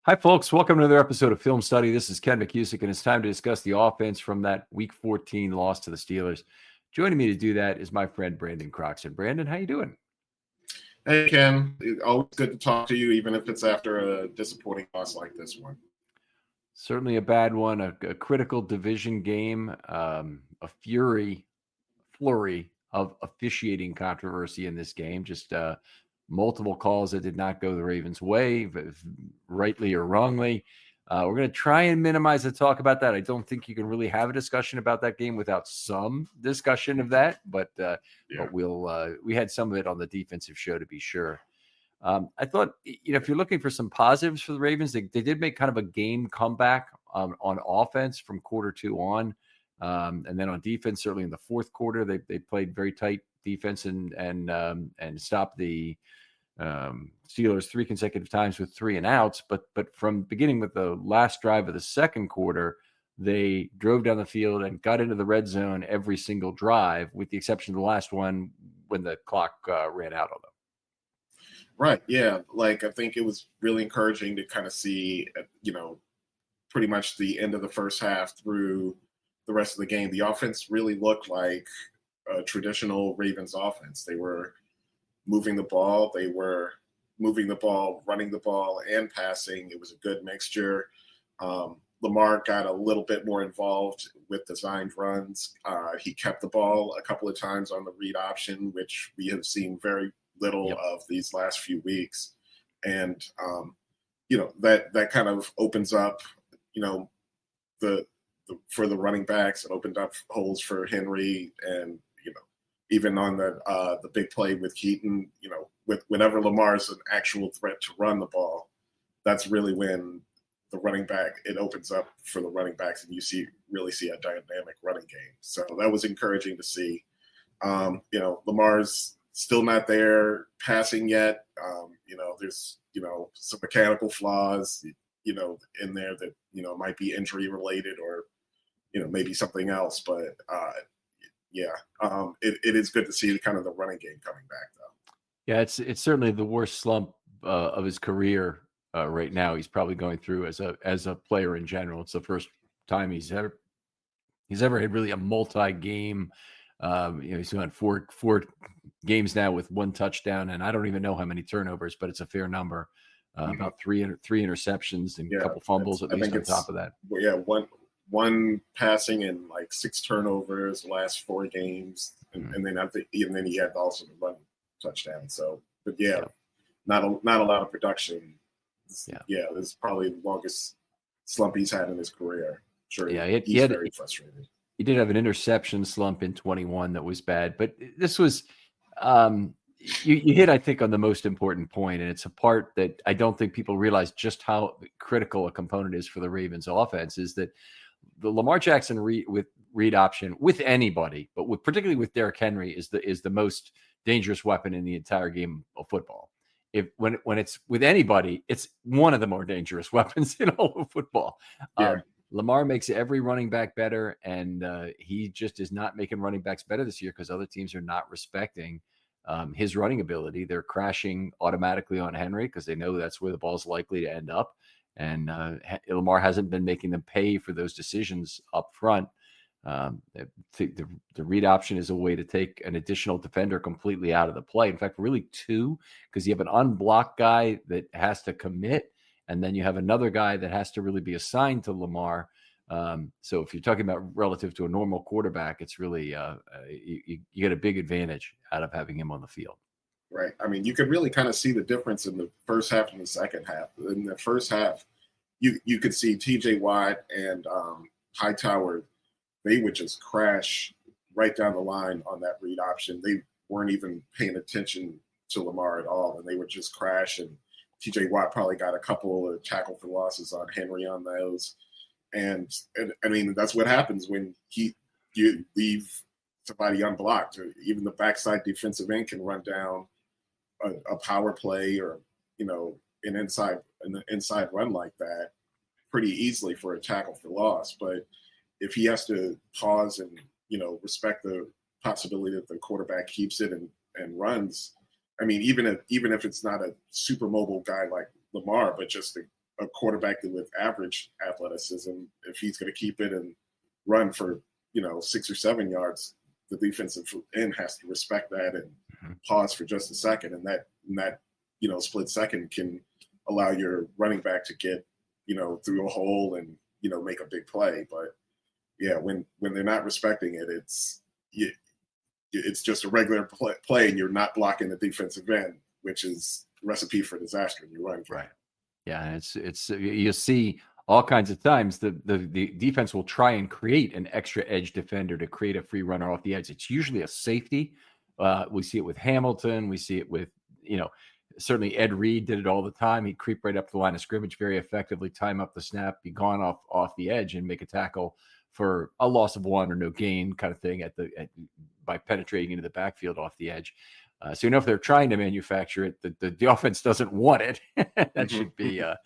Hi, folks. Welcome to another episode of Film Study. This is Ken McKusick, and it's time to discuss the offense from that Week 14 loss to the Steelers. Joining me to do that is my friend Brandon Croxton. Brandon, how you doing? Hey, Ken. It's always good to talk to you, even if it's after a disappointing loss like this one. Certainly a bad one, a critical division game, a flurry of officiating controversy in this game. Just multiple calls that did not go the Ravens' way, rightly or wrongly. We're going to try and minimize the talk about that. I don't think you can really have a discussion about that game without some discussion of that, but we had some of it on the defensive show to be sure. I thought, if you're looking for some positives for the Ravens, they did make kind of a game comeback on offense from quarter two on. And then on defense, certainly in the fourth quarter, they played very tight defense and stopped the Steelers three consecutive times with 3 and outs. But from beginning with the last drive of the second quarter, they drove down the field and got into the red zone every single drive, with the exception of the last one when the clock ran out on them. Right. Yeah. I think it was really encouraging to kind of see, pretty much the end of the first half through the rest of the game. The offense really looked like a traditional Ravens offense. They were moving the ball. They were moving the ball, running the ball, and passing. It was a good mixture. Lamar got a little bit more involved with designed runs. He kept the ball a couple of times on the read option, which we have seen very little of these last few weeks. And, that kind of opens up, for the running backs. It opened up holes for Henry, and even on the big play with Keaton, whenever Lamar's an actual threat to run the ball, that's really when the running back, it opens up for the running backs, and you really see a dynamic running game. So that was encouraging to see. Lamar's still not there passing yet. There's some mechanical flaws in there that might be injury related or maybe something else, but it is good to see kind of the running game coming back, though. Yeah, it's certainly the worst slump of his career right now. He's probably going through as a player in general. It's the first time he's ever had really a multi-game. He's on four games now with 1 touchdown, and I don't even know how many turnovers, but it's a fair number. About three interceptions and a couple fumbles at least on top of that. Yeah, one passing and 6 turnovers the last 4 games, and then he had also the run touchdown. So, but not a lot of production. This is probably the longest slump he's had in his career. Sure, he's very frustrated. He did have an interception slump in 21 that was bad, but this was you hit, I think, on the most important point, and it's a part that I don't think people realize just how critical a component is for the Ravens offense, is that the Lamar Jackson read option with anybody, but particularly with Derrick Henry, is the most dangerous weapon in the entire game of football. When it's with anybody, it's one of the more dangerous weapons in all of football. Lamar makes every running back better, and he just is not making running backs better this year because other teams are not respecting his running ability. They're crashing automatically on Henry because they know that's where the ball's likely to end up. And Lamar hasn't been making them pay for those decisions up front. The read option is a way to take an additional defender completely out of the play. In fact, really 2, because you have an unblocked guy that has to commit, and then you have another guy that has to really be assigned to Lamar. So if you're talking about relative to a normal quarterback, it's really you get a big advantage out of having him on the field. Right. I mean, you could really kind of see the difference in the first half and the second half. In the first half, you could see T.J. Watt and Hightower. They would just crash right down the line on that read option. They weren't even paying attention to Lamar at all, and they would just crash. And T.J. Watt probably got a couple of tackle for losses on Henry on those. And I mean, that's what happens when you leave somebody unblocked. Even the backside defensive end can run down a power play or an inside run like that pretty easily for a tackle for loss. But if he has to pause and respect the possibility that the quarterback keeps it and runs, I mean, even if it's not a super mobile guy like Lamar, but just a quarterback with average athleticism, if he's going to keep it and run for 6 or 7 yards, the defensive end has to respect that and pause for just a second, and that split second can allow your running back to get through a hole and make a big play. But yeah, when they're not respecting it, it's just a regular play, and you're not blocking the defensive end, which is a recipe for disaster in your running game. Right. Yeah, it's you see all kinds of times the defense will try and create an extra edge defender to create a free runner off the edge. It's usually a safety. We see it with Hamilton. We see it with, certainly Ed Reed did it all the time. He'd creep right up the line of scrimmage very effectively, time up the snap, be gone off the edge and make a tackle for a loss of 1 or no gain kind of thing by penetrating into the backfield off the edge. So if they're trying to manufacture it, the offense doesn't want it. That should be a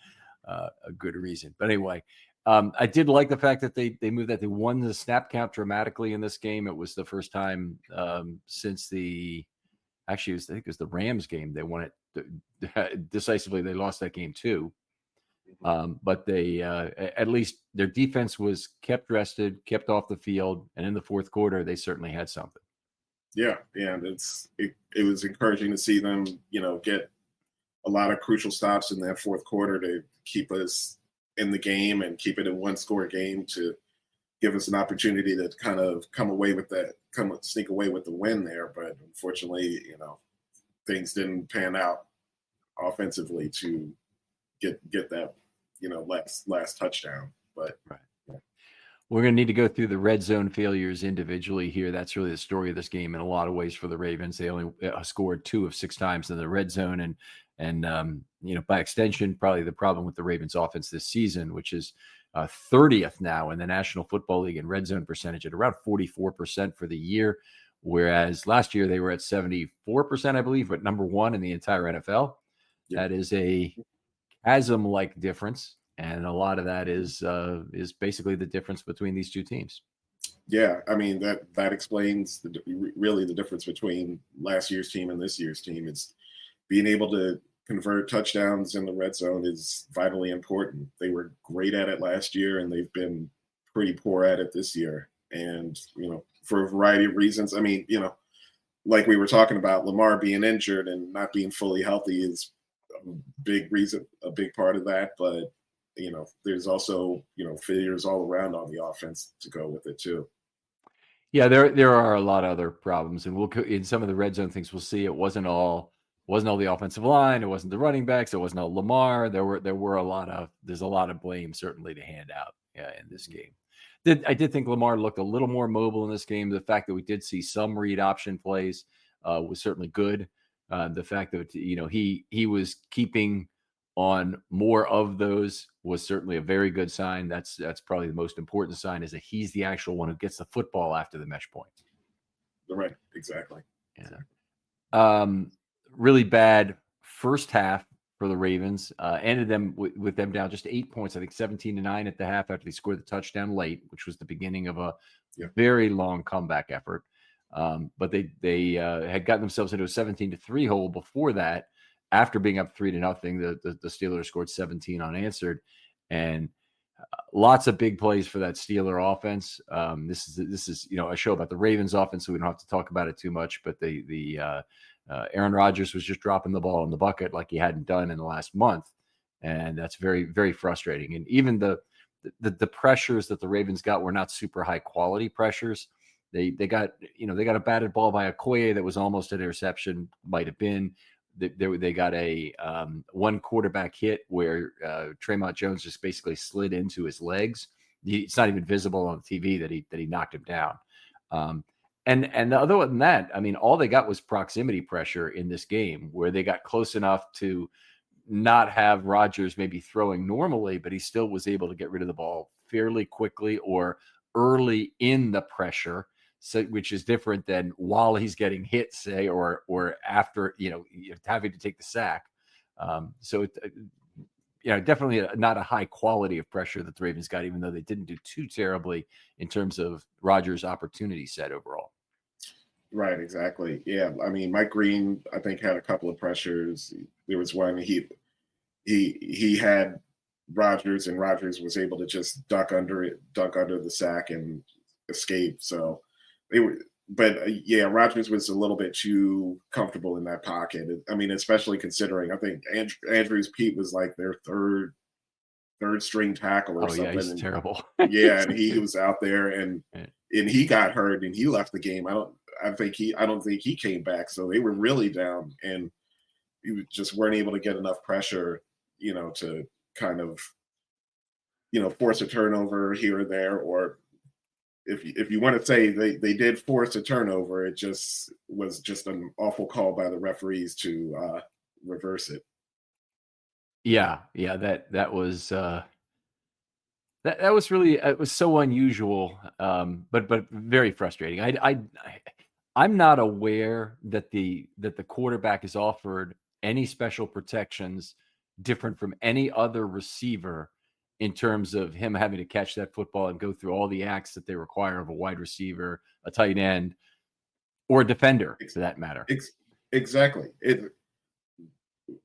good reason. But anyway, I did like the fact that they moved that. They won the snap count dramatically in this game. It was the first time since I think it was the Rams game. They won it decisively. They lost that game too. But they at least their defense was kept rested, kept off the field, and in the fourth quarter they certainly had something. Yeah, and it was encouraging to see them, get a lot of crucial stops in that fourth quarter to keep us in the game and keep it a one-score game to give us an opportunity to kind of sneak away with the win there. But unfortunately, things didn't pan out offensively to get that, last touchdown. But right. We're going to need to go through the red zone failures individually here. That's really the story of this game in a lot of ways for the Ravens. They only scored 2 of 6 times in the red zone. And by extension, probably the problem with the Ravens offense this season, which is 30th now in the National Football League in red zone percentage at around 44% for the year. Whereas last year they were at 74%, I believe, but number 1 in the entire NFL. Yeah. That is a chasm-like difference. And a lot of that is basically the difference between these two teams. Yeah, I mean, that explains really the difference between last year's team and this year's team. It's being able to convert touchdowns in the red zone is vitally important. They were great at it last year, and they've been pretty poor at it this year. And, for a variety of reasons. I mean, like we were talking about, Lamar being injured and not being fully healthy is a big reason, a big part of that. But there's also, failures all around on the offense to go with it too. Yeah, there are a lot of other problems, and in some of the red zone things we'll see it wasn't all the offensive line, it wasn't the running backs, it wasn't all Lamar. There's a lot of blame certainly to hand out in this game. I did think Lamar looked a little more mobile in this game. The fact that we did see some read option plays was certainly good. The fact that he was keeping on more of those was certainly a very good sign. That's probably the most important sign, is that he's the actual one who gets the football after the mesh point. Right, exactly. Yeah. Really bad first half for the Ravens. Ended them with them down just 8 points. I think 17-9 at the half after they scored the touchdown late, which was the beginning of a very long comeback effort. But they had gotten themselves into a 17-3 hole before that. After being up 3-0, the Steelers scored 17 unanswered, and lots of big plays for that Steeler offense. This is a show about the Ravens offense, so we don't have to talk about it too much. But Aaron Rodgers was just dropping the ball in the bucket like he hadn't done in the last month, and that's very, very frustrating. And even the pressures that the Ravens got were not super high quality pressures. They got a batted ball by Okoye that was almost an interception, might have been. They got a one quarterback hit where Tremont Jones just basically slid into his legs. It's not even visible on the TV that he knocked him down. And other than that, I mean, all they got was proximity pressure in this game, where they got close enough to not have Rodgers maybe throwing normally, but he still was able to get rid of the ball fairly quickly or early in the pressure. So, which is different than while he's getting hit, say, or after having to take the sack. Definitely not a high quality of pressure that the Ravens got, even though they didn't do too terribly in terms of Rodgers' opportunity set overall. Right, exactly. Yeah, I mean, Mike Green, I think, had a couple of pressures. There was one he had Rodgers, and Rodgers was able to just duck under the sack and escape. So they were, but yeah, Rodgers was a little bit too comfortable in that pocket. I mean, especially considering I think Andrews Pete was like their third string tackle or something. Yeah, he's terrible. Yeah, and he was out there and he got hurt and he left the game. I don't think he came back. So they were really down and you just weren't able to get enough pressure, to kind of, force a turnover here or there. Or if you want to say they did force a turnover, it just was just an awful call by the referees to reverse it. Yeah, that was that was really, it was so unusual, but very frustrating. I'm not aware that the quarterback is offered any special protections different from any other receiver in terms of him having to catch that football and go through all the acts that they require of a wide receiver, a tight end, or a defender, for that matter. Exactly.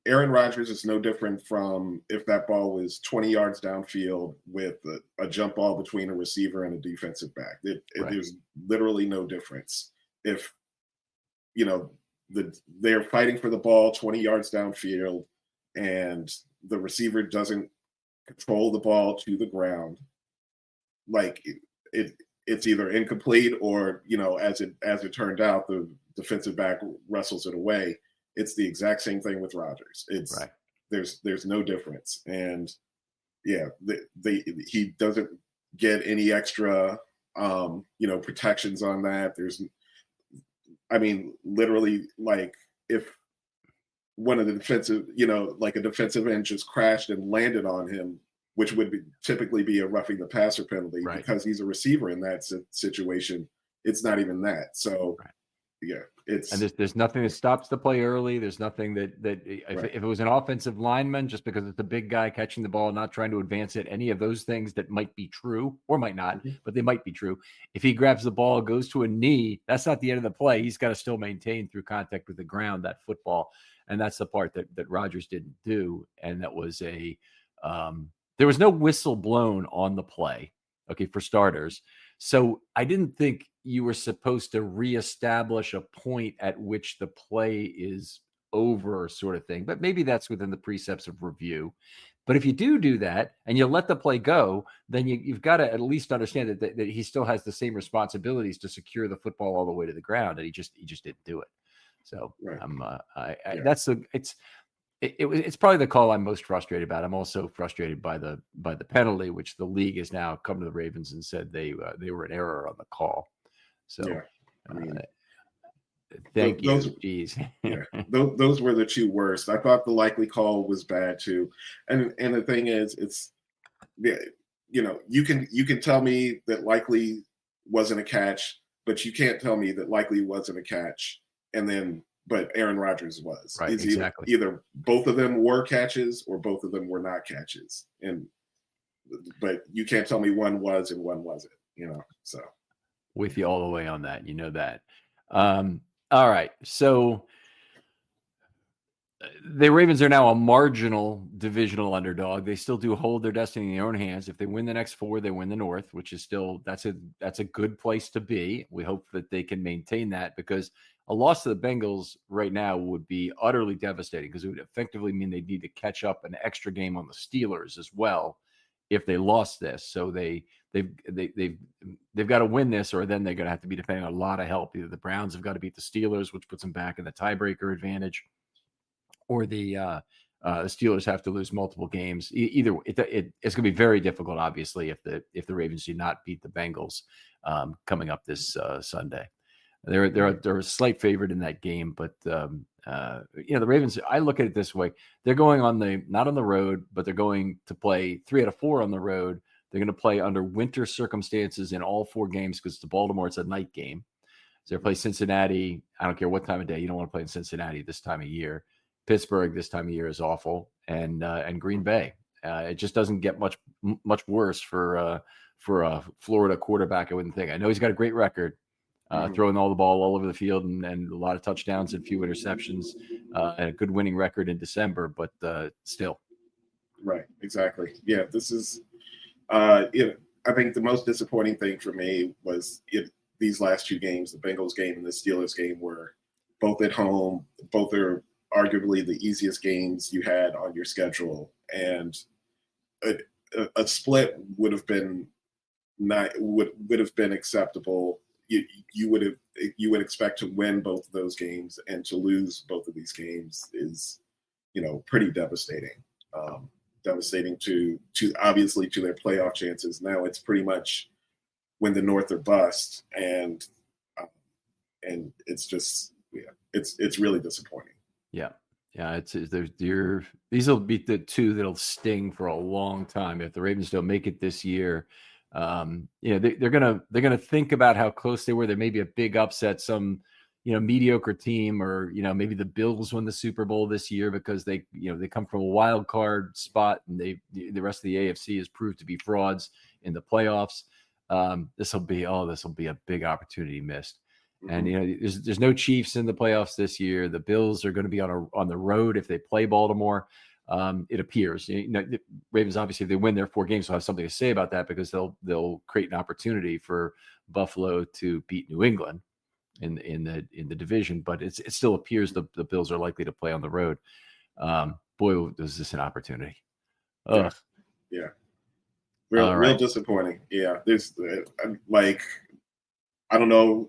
Aaron Rodgers is no different from if that ball was 20 yards downfield with a jump ball between a receiver and a defensive back. There's literally no difference. If, they're fighting for the ball 20 yards downfield and the receiver doesn't control the ball to the ground, like it's either incomplete or, as it turned out, the defensive back wrestles it away. It's the exact same thing with Rodgers. It's right. There's no difference, and yeah, he doesn't get any extra protections on that. Literally, like if one of the defensive, like a defensive end just crashed and landed on him, which would typically be a roughing the passer penalty, right, because he's a receiver in that situation. It's not even that. So. Right. Yeah, and there's nothing that stops the play early. There's nothing that if it was an offensive lineman, just because it's a big guy catching the ball, not trying to advance it, any of those things that might be true or might not, but they might be true. If he grabs the ball, goes to a knee, that's not the end of the play. He's got to still maintain through contact with the ground that football, and that's the part that Rodgers didn't do. And that was there was no whistle blown on the play. Okay, for starters. So I didn't think you were supposed to reestablish a point at which the play is over, sort of thing. But maybe that's within the precepts of review. But if you do that and you let the play go, then you've got to at least understand that he still has the same responsibilities to secure the football all the way to the ground, and he just didn't do it. So it's probably the call I'm most frustrated about. I'm also frustrated by the penalty, which the league has now come to the Ravens and said they were an error on the call. So, thank you. Jeez. Those were the two worst. I thought the likely call was bad too, and the thing is, you can tell me that likely wasn't a catch, but you can't tell me that likely wasn't a catch, but Aaron Rodgers was. Right, it's exactly. Either both of them were catches or both of them were not catches. But you can't tell me one was and one wasn't, so. With you all the way on that, that. All right. So the Ravens are now a marginal divisional underdog. They still do hold their destiny in their own hands. If they win the next 4, they win the North, which is still, that's a good place to be. We hope that they can maintain that, because a loss to the Bengals right now would be utterly devastating, because it would effectively mean they'd need to catch up an extra game on the Steelers as well if they lost this. So they've got to win this, or then they're going to have to be depending on a lot of help. Either the Browns have got to beat the Steelers, which puts them back in the tiebreaker advantage, or the Steelers have to lose multiple games. Either it's going to be very difficult, obviously, if the Ravens do not beat the Bengals coming up this Sunday. They're a slight favorite in that game, but the Ravens, I look at it this way: they're going not on the road, but they're going to play 3 out of 4 on the road. They're going to play under winter circumstances in all 4 games, because to Baltimore it's a night game. So they play Cincinnati. I don't care what time of day. You don't want to play in Cincinnati this time of year. Pittsburgh this time of year is awful, and Green Bay. It just doesn't get much worse for a Florida quarterback, I wouldn't think. I know he's got a great record, throwing all the ball all over the field and a lot of touchdowns and few interceptions, and a good winning record in December, but still. Right. Exactly. Yeah. This is, I think the most disappointing thing for me was these last two games, the Bengals game and the Steelers game, were both at home. Both are arguably the easiest games you had on your schedule, and a split would have been would have been acceptable. You would expect to win both of those games, and to lose both of these games is, pretty devastating. Devastating to obviously to their playoff chances. Now it's pretty much win the North or bust, and it's just it's really disappointing. Yeah. Yeah, these will be the two that'll sting for a long time if the Ravens don't make it this year. They're gonna think about how close they were. There may be a big upset, some mediocre team, or maybe the Bills win the Super Bowl this year because they come from a wild card spot, and the rest of the AFC has proved to be frauds in the playoffs. This will be a big opportunity missed. And there's no Chiefs in the playoffs this year. The Bills are going to be on the road if they play Baltimore. It appears. The Ravens, obviously, if they win their 4 games, will have something to say about that, because they'll create an opportunity for Buffalo to beat New England in the division. But it still appears the Bills are likely to play on the road. Boy, was this an opportunity! Ugh. Yeah. Real disappointing. Yeah, there's I don't know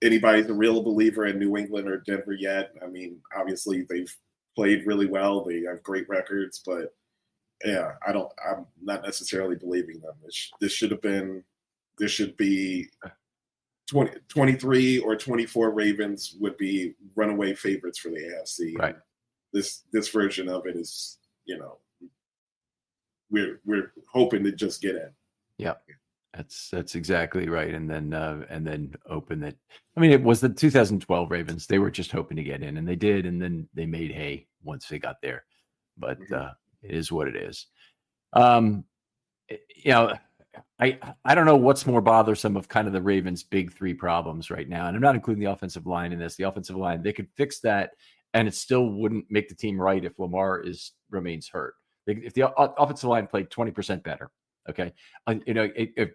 anybody's a real believer in New England or Denver yet. I mean, obviously they've played really well. They have great records, but yeah, I'm not necessarily believing them. This should be 23 or 24 Ravens would be runaway favorites for the AFC. Right. This version of it is, we're hoping to just get in. Yeah. That's exactly right. And then open that. I mean, it was the 2012 Ravens. They were just hoping to get in, and they did, and then they made hay once they got there. But it is what it is. I don't know what's more bothersome of kind of the Ravens' big 3 problems right now, and I'm not including the offensive line in this. The offensive line, they could fix that, and it still wouldn't make the team right if Lamar remains hurt. If the offensive line played 20% better. Okay. If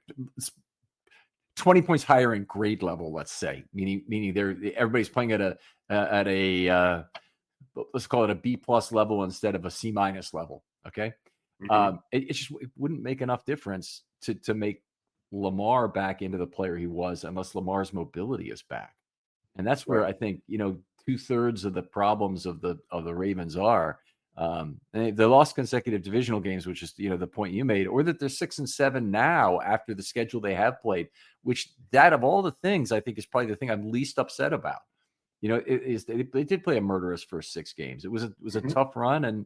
20 points higher in grade level, let's say, meaning everybody's playing at a let's call it a B+ level instead of a C- level. Okay. It wouldn't make enough difference to make Lamar back into the player he was, unless Lamar's mobility is back. And that's where I think, 2/3 of the problems of the Ravens are. They lost consecutive divisional games, which is, the point you made, or that they're 6-7 now after the schedule they have played, which that of all the things, I think is probably the thing I'm least upset about. They did play a murderous first 6 games. It was a tough run, and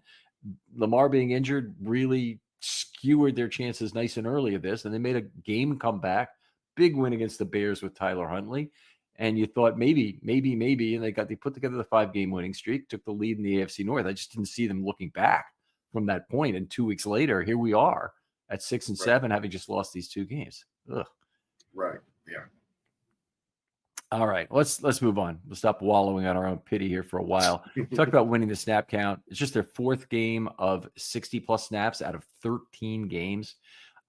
Lamar being injured really skewered their chances nice and early of this. And they made a game comeback, big win against the Bears with Tyler Huntley. And you thought maybe, and they put together the 5-game winning streak, took the lead in the AFC North. I just didn't see them looking back from that point. And 2 weeks later, here we are at 6-7, having just lost these 2 games. Ugh. Right. Yeah. All right, let's move on. We'll stop wallowing on our own pity here for a while. Talk about winning the snap count. It's just their 4th game of 60+ snaps out of 13 games.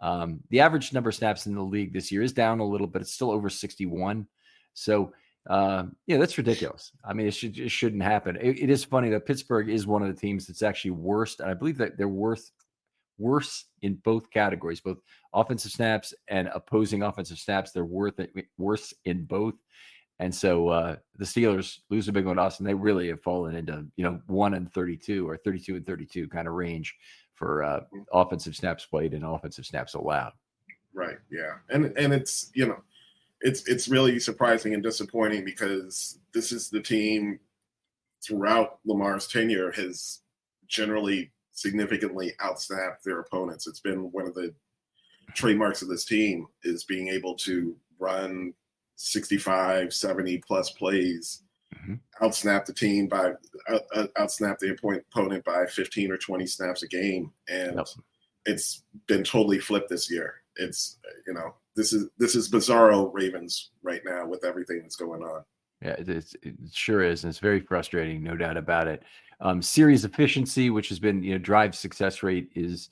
The average number of snaps in the league this year is down a little, but it's still over 61. So, that's ridiculous. I mean, it shouldn't happen. It is funny that Pittsburgh is one of the teams that's actually worst. And I believe that they're worse in both categories, both offensive snaps and opposing offensive snaps. They're worse in both. And so the Steelers lose a big one to us, and they really have fallen into 1-32 or 32-32 kind of range for offensive snaps played and offensive snaps allowed. Right. Yeah. And it's it's really surprising and disappointing, because this is the team throughout Lamar's tenure has generally significantly outsnapped their opponents. It's been one of the trademarks of this team, is being able to run 65, 70+ plays, outsnap the team outsnap the opponent by 15 or 20 snaps a game. And it's been totally flipped this year. It's, this is bizarro Ravens right now with everything that's going on. Yeah, it sure is. And it's very frustrating, no doubt about it. Series efficiency, which has been, drive success rate is,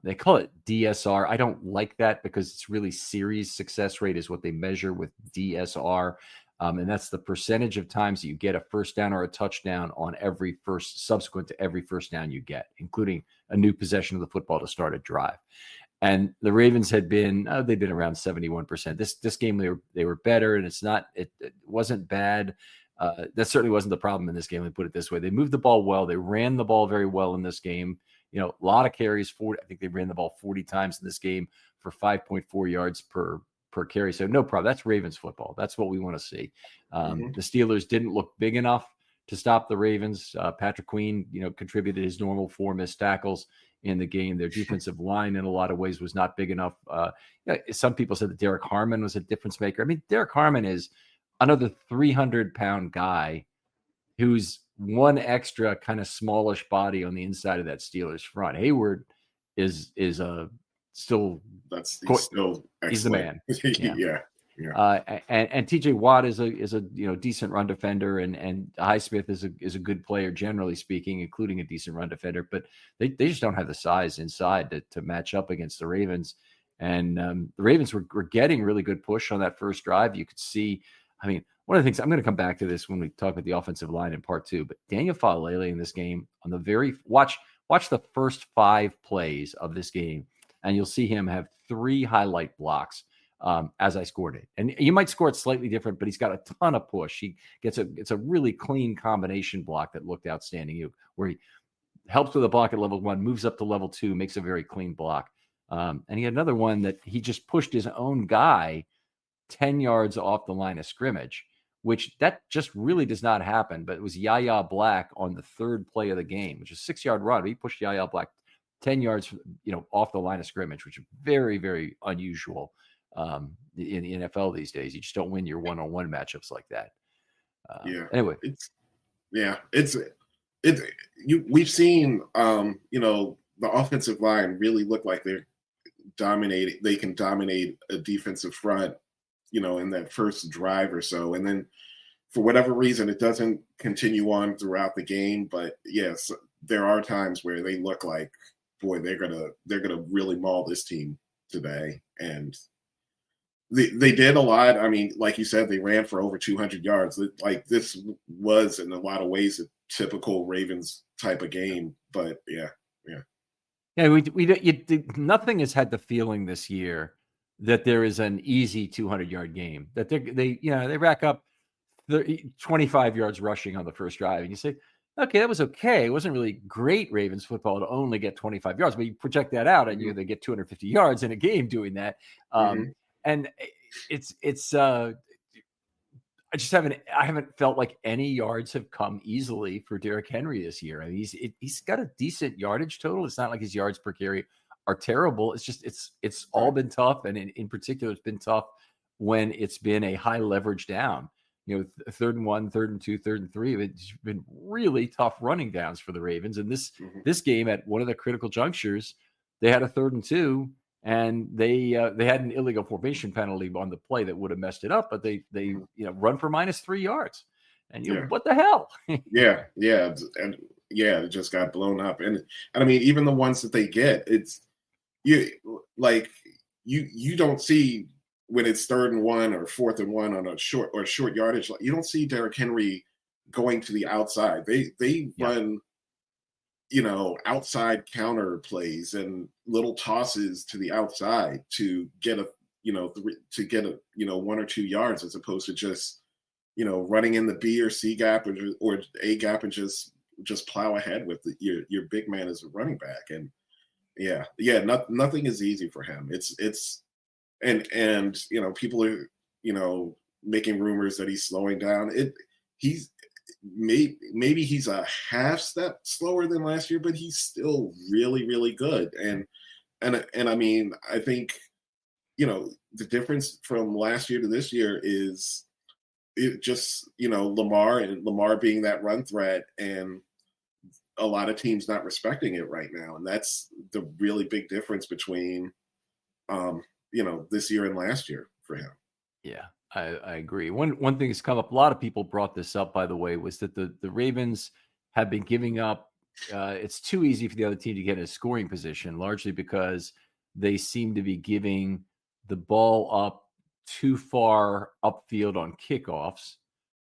they call it DSR. I don't like that because it's really series success rate is what they measure with DSR. And that's the percentage of times that you get a first down or a touchdown on subsequent to every first down you get, including a new possession of the football to start a drive. And the Ravens had been, they've been around 71%. This game, they were better, and it wasn't bad. That certainly wasn't the problem in this game. Let me put it this way. They moved the ball well. They ran the ball very well in this game. A lot of carries, I think they ran the ball 40 times in this game for 5.4 yards per carry. So no problem. That's Ravens football. That's what we want to see. The Steelers didn't look big enough to stop the Ravens. Patrick Queen, contributed his normal 4 missed tackles in the game. Their defensive line in a lot of ways was not big enough. Some people said that Derek Harmon was a difference maker. I mean, Derek Harmon is another 300-pound guy who's one extra kind of smallish body on the inside of that Steelers front. Hayward is still he's the man. Yeah. And TJ Watt is a decent run defender, and Highsmith is a good player generally speaking, including a decent run defender. But they just don't have the size inside to match up against the Ravens. And the Ravens were getting really good push on that first drive. You could see. I mean, one of the things, I'm going to come back to this when we talk about the offensive line in part 2, but Daniel Faalele in this game watch the first 5 plays of this game, and you'll see him have 3 highlight blocks as I scored it. And you might score it slightly different, but he's got a ton of push. He gets it's a really clean combination block that looked outstanding, where he helps with a block at level 1, moves up to level 2, makes a very clean block. And he had another one that he just pushed his own guy 10 yards off the line of scrimmage, which that just really does not happen. But it was Yaya Black on the 3rd play of the game, which is a 6-yard run. He pushed Yaya Black 10 yards, off the line of scrimmage, which is very, very unusual in the NFL these days. You just don't win your one-on-one matchups like that. Anyway, we've seen, the offensive line really look like they're dominating. They can dominate a defensive front, in that first drive or so. And then for whatever reason, it doesn't continue on throughout the game. But yes, there are times where they look like, boy, they're gonna really maul this team today. And they did a lot. I mean, like you said, they ran for over 200 yards. Like, this was in a lot of ways a typical Ravens type of game. But yeah. Nothing has had the feeling this year that there is an easy 200-yard game, that they rack up 25 yards rushing on the first drive, and you say, okay, that was okay. It wasn't really great Ravens football to only get 25 yards, but you project that out and they get 250 yards in a game doing that. And it's I haven't felt like any yards have come easily for Derrick Henry this year. I mean, he's got a decent yardage total. It's not like his yards per carry are terrible. It's just it's all been tough, and in particular, it's been tough when it's been a high leverage down. 3rd and 1, 3rd and 2, 3rd and 3. It's been really tough running downs for the Ravens. And this game, at one of the critical junctures, they had a 3rd and 2, and they had an illegal formation penalty on the play that would have messed it up. But they run for -3 yards, and what the hell? And it just got blown up. And I mean, even the ones that they get, you don't see when it's 3rd and 1 or 4th and 1 on a short yardage. You don't see Derrick Henry going to the outside. They run, outside counter plays and little tosses to the outside to get a 1 or 2 yards, as opposed to just running in the B or C gap or A gap and just plow ahead with your big man as a running back. And nothing is easy for him. And people are making rumors that he's slowing down. Maybe he's a half step slower than last year, but he's still really, really good. And I mean, I think the difference from last year to this year is it just Lamar being that run threat, and a lot of teams not respecting it right now. And that's the really big difference between this year and last year for him. Yeah, I agree. One thing that's come up, a lot of people brought this up, by the way, was that the Ravens have been giving up. It's too easy for the other team to get in a scoring position, largely because they seem to be giving the ball up too far upfield on kickoffs.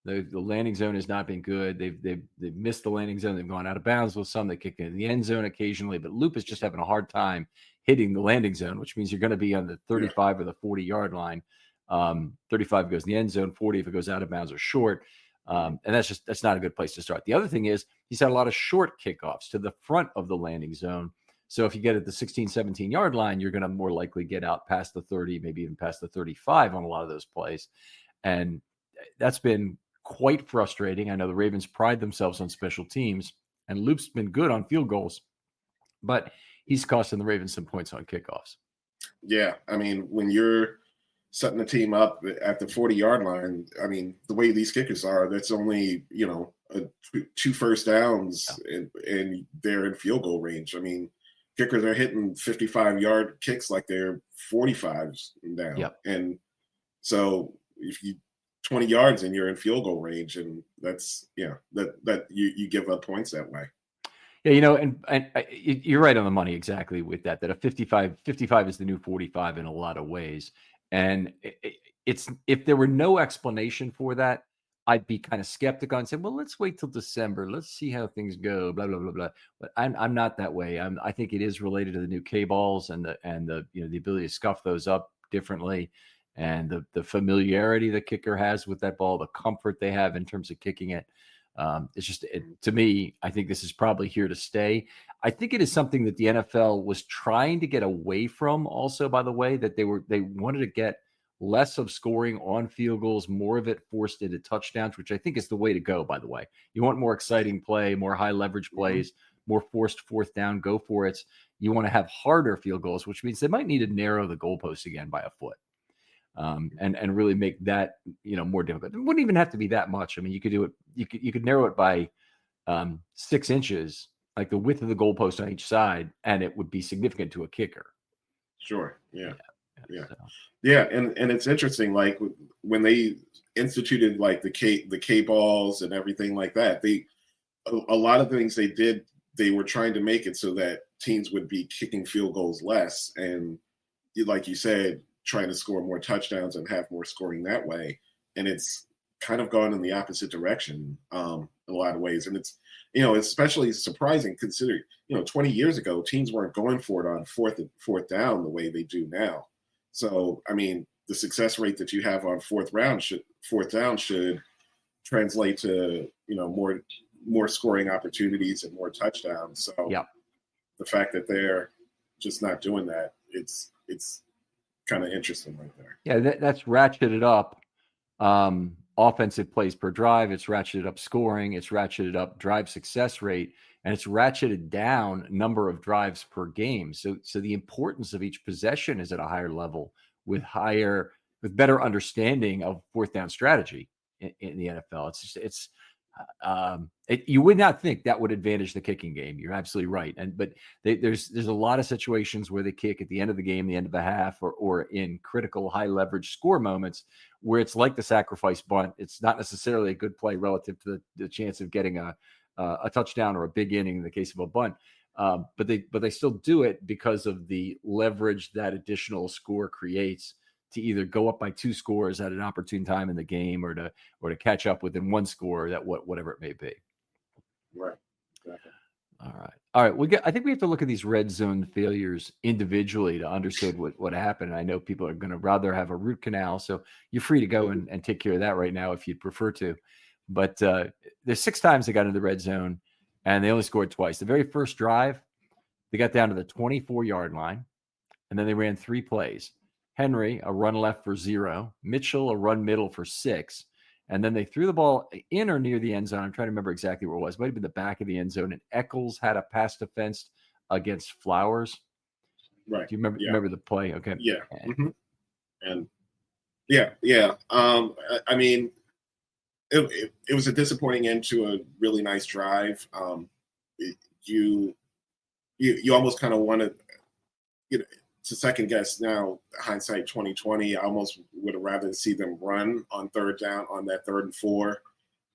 The landing zone has not been good. They've missed the landing zone. They've gone out of bounds with some. They kick in the end zone occasionally, but Loop is just having a hard time hitting the landing zone, which means you're going to be on the 35 or the 40-yard line. 35 goes in the end zone, 40 if it goes out of bounds or short. And that's not a good place to start. The other thing is he's had a lot of short kickoffs to the front of the landing zone. So if you get at the 16, 17-yard line, you're going to more likely get out past the 30, maybe even past the 35 on a lot of those plays. And that's been quite frustrating. I know the Ravens pride themselves on special teams, and Loop's been good on field goals, but he's costing the Ravens some points on kickoffs. Yeah, I mean, when you're setting the team up at the 40-yard line, I mean, the way these kickers are, that's only, 2 first downs, and they're in field goal range. I mean, kickers are hitting 55-yard kicks like they're 45s down. Yep. And so if you 20 yards and you're in field goal range, and that's that you give up points that way. Yeah, and you're right on the money exactly with that a 55 is the new 45 in a lot of ways. And it's, if there were no explanation for that, I'd be kind of skeptical and say, well, let's wait till December. Let's see how things go, blah, blah, blah, blah. But I'm not that way. I think it is related to the new K balls and the the ability to scuff those up differently, and the familiarity the kicker has with that ball, the comfort they have in terms of kicking it. It's just, to me, I think this is probably here to stay. I think it is something that the NFL was trying to get away from also, by the way, that they wanted to get less of scoring on field goals, more of it forced into touchdowns, which I think is the way to go, by the way. You want more exciting play, more high leverage plays, more forced fourth down, go for it. You want to have harder field goals, which means they might need to narrow the goalpost again by a foot. And really make that, more difficult. It wouldn't even have to be that much. I mean, you could do it. You could narrow it by 6 inches, like the width of the goalpost on each side, and it would be significant to a kicker. Sure. Yeah. So. Yeah. And it's interesting, like when they instituted like the K balls and everything like that, a lot of things they did, they were trying to make it so that teams would be kicking field goals less, and like you said, trying to score more touchdowns and have more scoring that way. And it's kind of gone in the opposite direction in a lot of ways. And it's, especially surprising considering, 20 years ago, teams weren't going for it on fourth down the way they do now. So, I mean, the success rate that you have on fourth down should translate to, more scoring opportunities and more touchdowns. So the fact that they're just not doing that, it's kind of interesting right there. Yeah, that's ratcheted up offensive plays per drive. It's ratcheted up scoring. It's ratcheted up drive success rate, and it's ratcheted down number of drives per game. So the importance of each possession is at a higher level with better understanding of fourth down strategy in the NFL. You would not think that would advantage the kicking game. You're absolutely right. But there's a lot of situations where they kick at the end of the game, the end of a half, or in critical high leverage score moments where it's like the sacrifice bunt. It's not necessarily a good play relative to the chance of getting a touchdown or a big inning in the case of a bunt. But they still do it because of the leverage that additional score creates to either go up by 2 scores at an opportune time in the game, or to catch up within 1 score, whatever it may be. Right. Exactly. All right. I think we have to look at these red zone failures individually to understand what happened. I know people are going to rather have a root canal, so you're free to go and take care of that right now if you'd prefer to. But there's 6 times they got into the red zone, and they only scored twice. The very first drive, they got down to the 24-yard line, and then they ran 3 plays. Henry, a run left for 0. Mitchell, a run middle for 6. And then they threw the ball in or near the end zone. I'm trying to remember exactly where it was. It might have been the back of the end zone. And Eccles had a pass defense against Flowers. Right. Do you remember the play? Okay. Yeah. Mm-hmm. And yeah. I mean, it was a disappointing end to a really nice drive. You almost kind of wanted, to second guess now, hindsight 2020. I almost would have rather see them run on third down on that 3rd and 4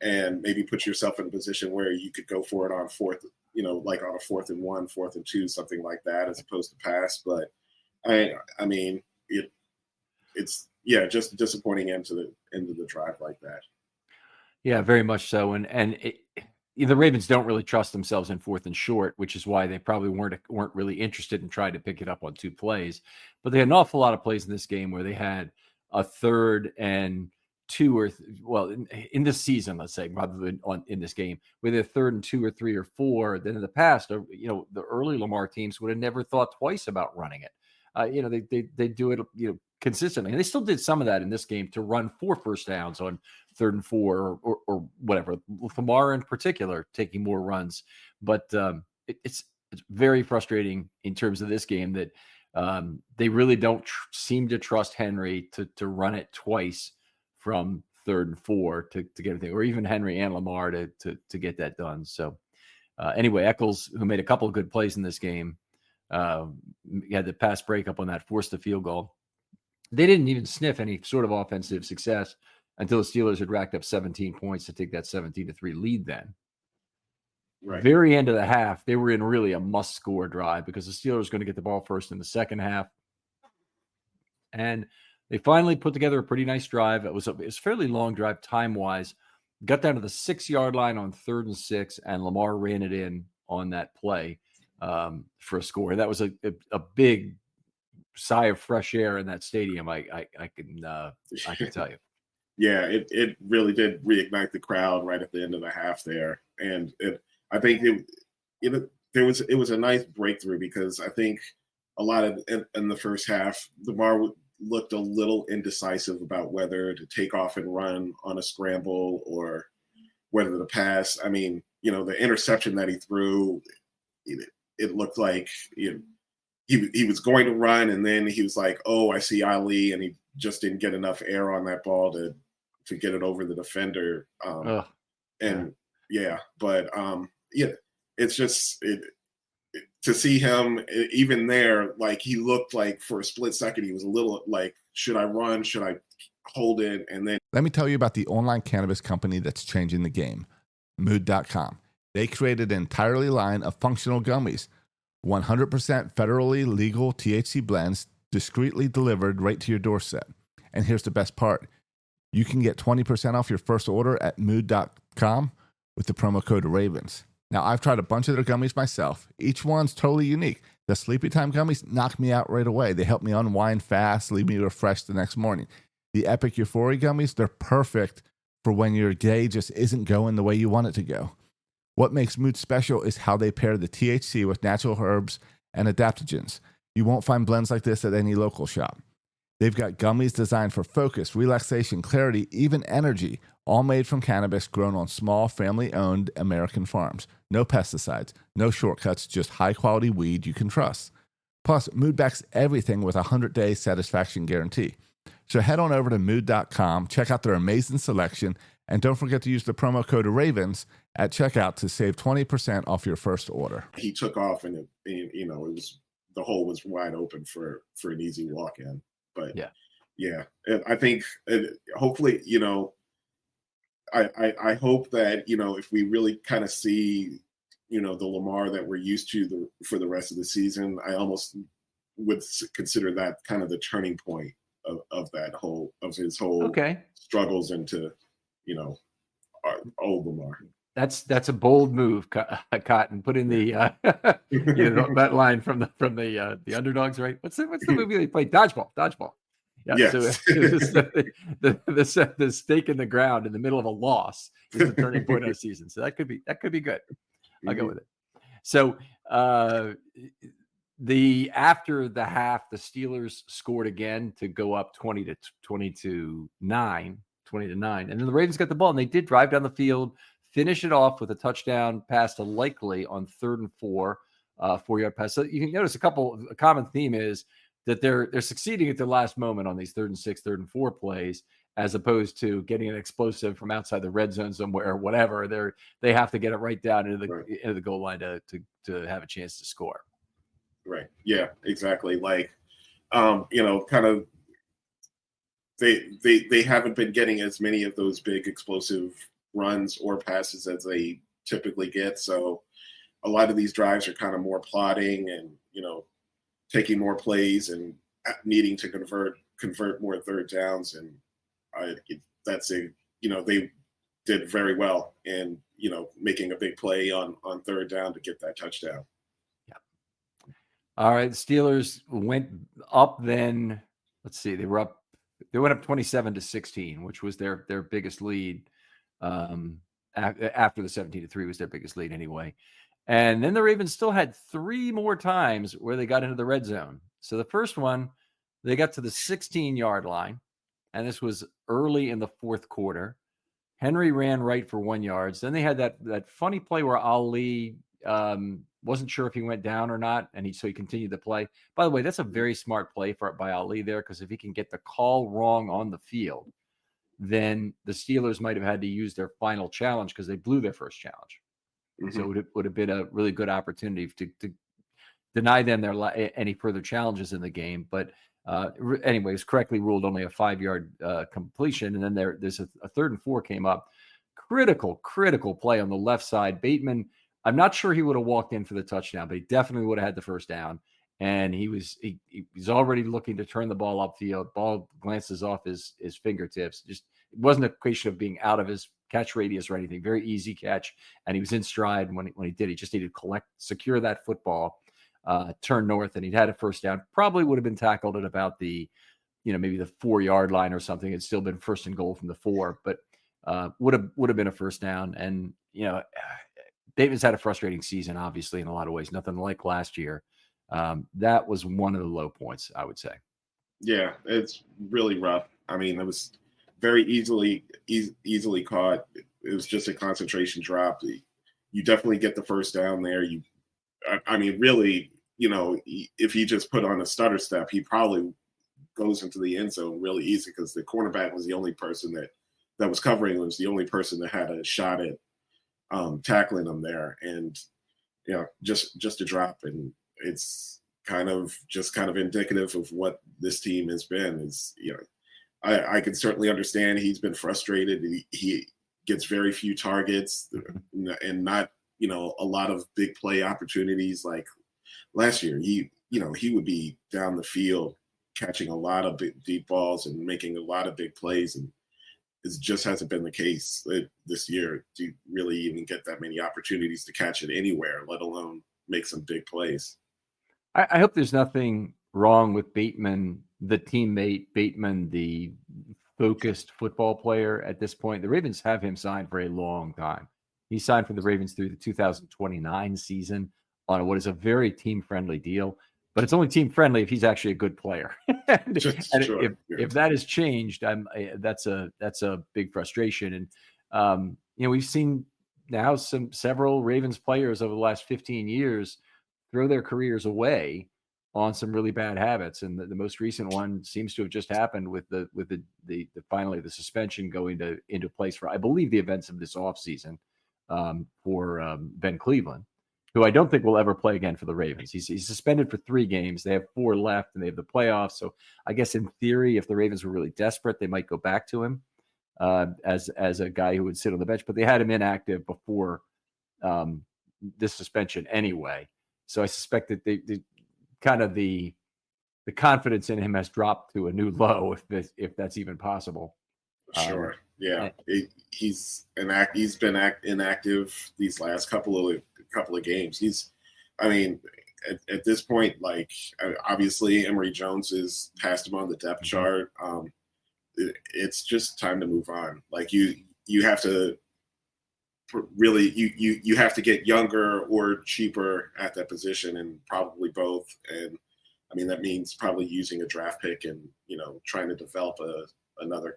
and maybe put yourself in a position where you could go for it on fourth, like on a 4th and 1, 4th and 2, something like that, as opposed to pass. But I mean, it's just a disappointing end to the drive like that. Yeah, very much so. And the Ravens don't really trust themselves in 4th and short, which is why they probably weren't really interested in trying to pick it up on 2 plays. But they had an awful lot of plays in this game where they had a 3rd and 2 in this season, let's say, rather than in this game, where they're 3rd and 2 or 3 or 4. Then in the past, the early Lamar teams would have never thought twice about running it. They do it, consistently. And they still did some of that in this game to run 4 first downs on 3rd and 4 or whatever. Lamar in particular taking more runs, but it's very frustrating in terms of this game that they really don't seem to trust Henry to run it twice from 3rd and 4 to get everything, or even Henry and Lamar to get that done. So anyway, Eccles, who made a couple of good plays in this game, had the pass breakup on that, forced the field goal. They didn't even sniff any sort of offensive success until the Steelers had racked up 17 points to take that 17-3 lead then. Right. Very end of the half, they were in really a must-score drive because the Steelers were going to get the ball first in the second half. And they finally put together a pretty nice drive. It was a fairly long drive time-wise. Got down to the 6-yard line on 3rd and 6, and Lamar ran it in on that play for a score. That was a big sigh of fresh air in that stadium. I can tell you. Yeah, it really did reignite the crowd right at the end of the half there, and I think it was a nice breakthrough because I think a lot of in the first half, Lamar looked a little indecisive about whether to take off and run on a scramble or whether to pass. I mean, the interception that he threw, it looked like he was going to run, and then he was like, "Oh, I see Ali," and he just didn't get enough air on that ball to get it over the defender. It's just to see him even there, like he looked like for a split second he was a little like, should I run? Should I hold it? And then let me tell you about the online cannabis company that's changing the game, Mood.com. They created an entirely line of functional gummies. 100% federally legal THC blends discreetly delivered right to your doorstep. And here's the best part. You can get 20% off your first order at mood.com with the promo code RAVENS. Now, I've tried a bunch of their gummies myself. Each one's totally unique. The Sleepy Time gummies knock me out right away. They help me unwind fast, leave me refreshed the next morning. The Epic Euphoria gummies, they're perfect for when your day just isn't going the way you want it to go. What makes Mood special is how they pair the THC with natural herbs and adaptogens. You won't find blends like this at any local shop. They've got gummies designed for focus, relaxation, clarity, even energy, all made from cannabis grown on small, family-owned American farms. No pesticides, no shortcuts, just high-quality weed you can trust. Plus, Mood backs everything with a 100-day satisfaction guarantee. So head on over to Mood.com, check out their amazing selection, and don't forget to use the promo code RAVENS at checkout to save 20% off your first order. He took off, and it was the hole was wide open for an easy walk-in. But yeah, I think hopefully, I hope that if we really kind of see the Lamar that we're used to for the rest of the season, I almost would consider that kind of the turning point of his whole struggles into our old Lamar. That's a bold move, Cotton. Put in the that line from the Underdogs, right? What's the movie they played? Dodgeball. Yeah. Yes. So the stake in the ground in the middle of a loss is the turning point of the season. So that could be good. I'll go with it. So after the half, the Steelers scored again to go up 20-9, and then the Ravens got the ball and they did drive down the field, finish it off with a touchdown pass to Likely on 3rd and 4, 4-yard pass. So you can notice a common theme is that they're succeeding at the last moment on these 3rd and 6, 3rd and 4 plays, as opposed to getting an explosive from outside the red zone somewhere or whatever. They have to get it right down into the goal line to have a chance to score. Right. Yeah, exactly. Like, kind of they haven't been getting as many of those big explosive runs or passes as they typically get. So a lot of these drives are kind of more plotting and, taking more plays and needing to convert more third downs. And they did very well in, making a big play on third down to get that touchdown. All right. The Steelers went up then. Let's see. They went up 27-16, which was their biggest lead. After the 17-3 was their biggest lead anyway. And then the Ravens still had 3 more times where they got into the red zone. So the first one, they got to the 16-yard line, and this was early in the fourth quarter. Henry ran right for 1 yard. Then they had that funny play where Ali wasn't sure if he went down or not, and so he continued the play. By the way, that's a very smart play by Ali there, because if he can get the call wrong on the field, then the Steelers might have had to use their final challenge because they blew their first challenge. Mm-hmm. So it would have been a really good opportunity to deny them any further challenges in the game. But anyways, correctly ruled only a 5-yard completion. And then there's a 3rd and 4 came up. Critical play on the left side. Bateman, I'm not sure he would have walked in for the touchdown, but he definitely would have had the first down. And he was already looking to turn the ball upfield. Ball glances off his fingertips. Just it wasn't a question of being out of his catch radius or anything. Very easy catch, and he was in stride when he did. He just needed to secure that football, turn north, and he'd had a first down. Probably would have been tackled at about the, maybe the 4-yard line or something. It'd still been 1st and goal from the 4, but would have been a first down. And Davis had a frustrating season, obviously, in a lot of ways. Nothing like last year. That was one of the low points, I would say. Yeah, it's really rough. I mean, it was very easily caught. It was just a concentration drop. You definitely get the first down there. Really, if he just put on a stutter step, he probably goes into the end zone really easy, because the cornerback was the only person that was covering him, was the only person that had a shot at tackling him there. And just a drop. And it's kind of indicative of what this team has been. I can certainly understand he's been frustrated. He gets very few targets and not, a lot of big play opportunities like last year. He would be down the field catching a lot of big, deep balls and making a lot of big plays. And it just hasn't been the case this year to really even get that many opportunities to catch it anywhere, let alone make some big plays. I hope there's nothing wrong with Bateman, the teammate, Bateman, the focused football player at this point. The Ravens have him signed for a long time. He signed for the Ravens through the 2029 season on what is a very team-friendly deal, but it's only team-friendly if he's actually a good player. If that has changed, that's a big frustration. And we've seen now several Ravens players over the last 15 years throw their careers away on some really bad habits, and the most recent one seems to have just happened with the finally the suspension going into place for, I believe, the events of this offseason for Ben Cleveland, who I don't think will ever play again for the Ravens. He's suspended for 3 games. They have 4 left, and they have the playoffs. So I guess in theory, if the Ravens were really desperate, they might go back to him as a guy who would sit on the bench. But they had him inactive before this suspension anyway. So I suspect that the confidence in him has dropped to a new low, if that's even possible. Sure. Yeah. He's been inactive these last couple of games. At this point, obviously Emory Jones has passed him on the depth chart. It's just time to move on. You have to really, you have to get younger or cheaper at that position, and probably both. And that means probably using a draft pick and, trying to develop another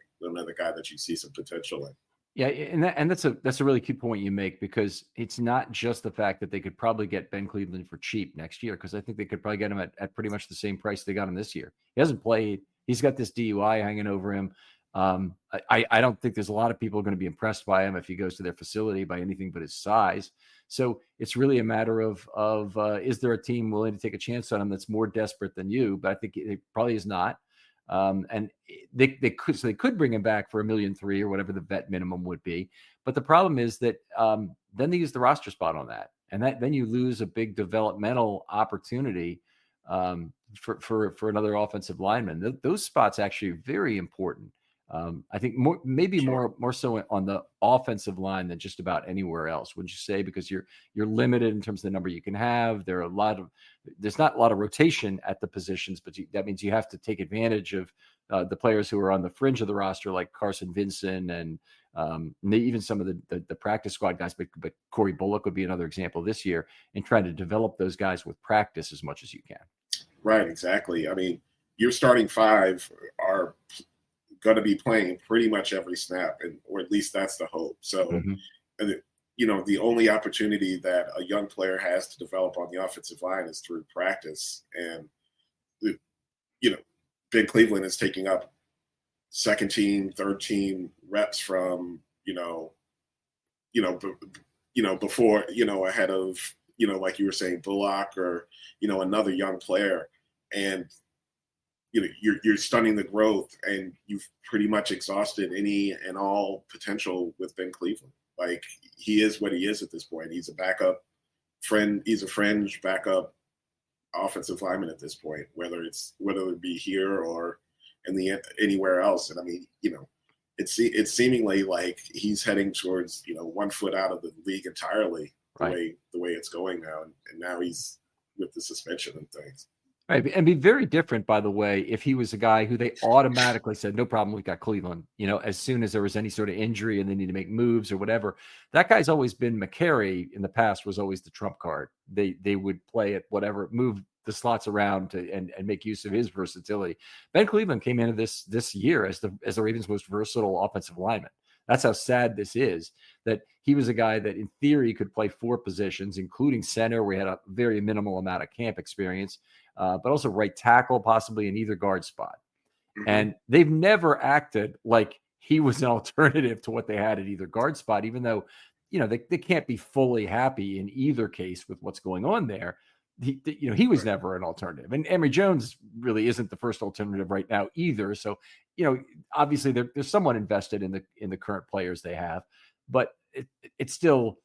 guy that you see some potential in. Yeah, and that's a really key point you make, because it's not just the fact that they could probably get Ben Cleveland for cheap next year, because I think they could probably get him at pretty much the same price they got him this year. He hasn't played. He's got this DUI hanging over him. I don't think there's a lot of people going to be impressed by him if he goes to their facility by anything but his size. So it's really a matter of is there a team willing to take a chance on him that's more desperate than you? But I think it probably is not. And they could bring him back for $1.3 million or whatever the vet minimum would be. But the problem is that then they use the roster spot on that, and then you lose a big developmental opportunity for another offensive lineman. Those spots actually are very important. I think more so on the offensive line than just about anywhere else. Would you say, because you're limited in terms of the number you can have? There's not a lot of rotation at the positions, but that means you have to take advantage of the players who are on the fringe of the roster, like Carson Vincent and even some of the practice squad guys. But Corey Bullock would be another example this year in trying to develop those guys with practice as much as you can. Right, exactly. I mean, your starting five are going to be playing pretty much every snap, or at least that's the hope. So, the only opportunity that a young player has to develop on the offensive line is through practice. And, Ben Cleveland is taking up second team, third team reps from, before, ahead of, like you were saying, Bullock or, another young player. And, you're stunning the growth, and you've pretty much exhausted any and all potential with Ben Cleveland. Like, he is what he is at this point. He's a backup friend. He's a fringe backup offensive lineman at this point, whether it be here or anywhere else. And I mean, it's seemingly like he's heading towards, 1 foot out of the league entirely, the way it's going now. And now he's with the suspension and things. Right. And be very different, by the way, if he was a guy who they automatically said, no problem, we got Cleveland, as soon as there was any sort of injury and they need to make moves or whatever. That guy's always been McCary in the past, was always the trump card. They would play it, whatever, move the slots around and make use of his versatility. Ben Cleveland came into this year as the Ravens' most versatile offensive lineman. That's how sad this is, that he was a guy that in theory could play 4 positions, including center, where he had a very minimal amount of camp experience, but also right tackle, possibly in either guard spot. Mm-hmm. And they've never acted like he was an alternative to what they had at either guard spot, even though, they can't be fully happy in either case with what's going on there. He was never an alternative. And Emory Jones really isn't the first alternative right now either. So, obviously they're somewhat invested in the current players they have, but it's still,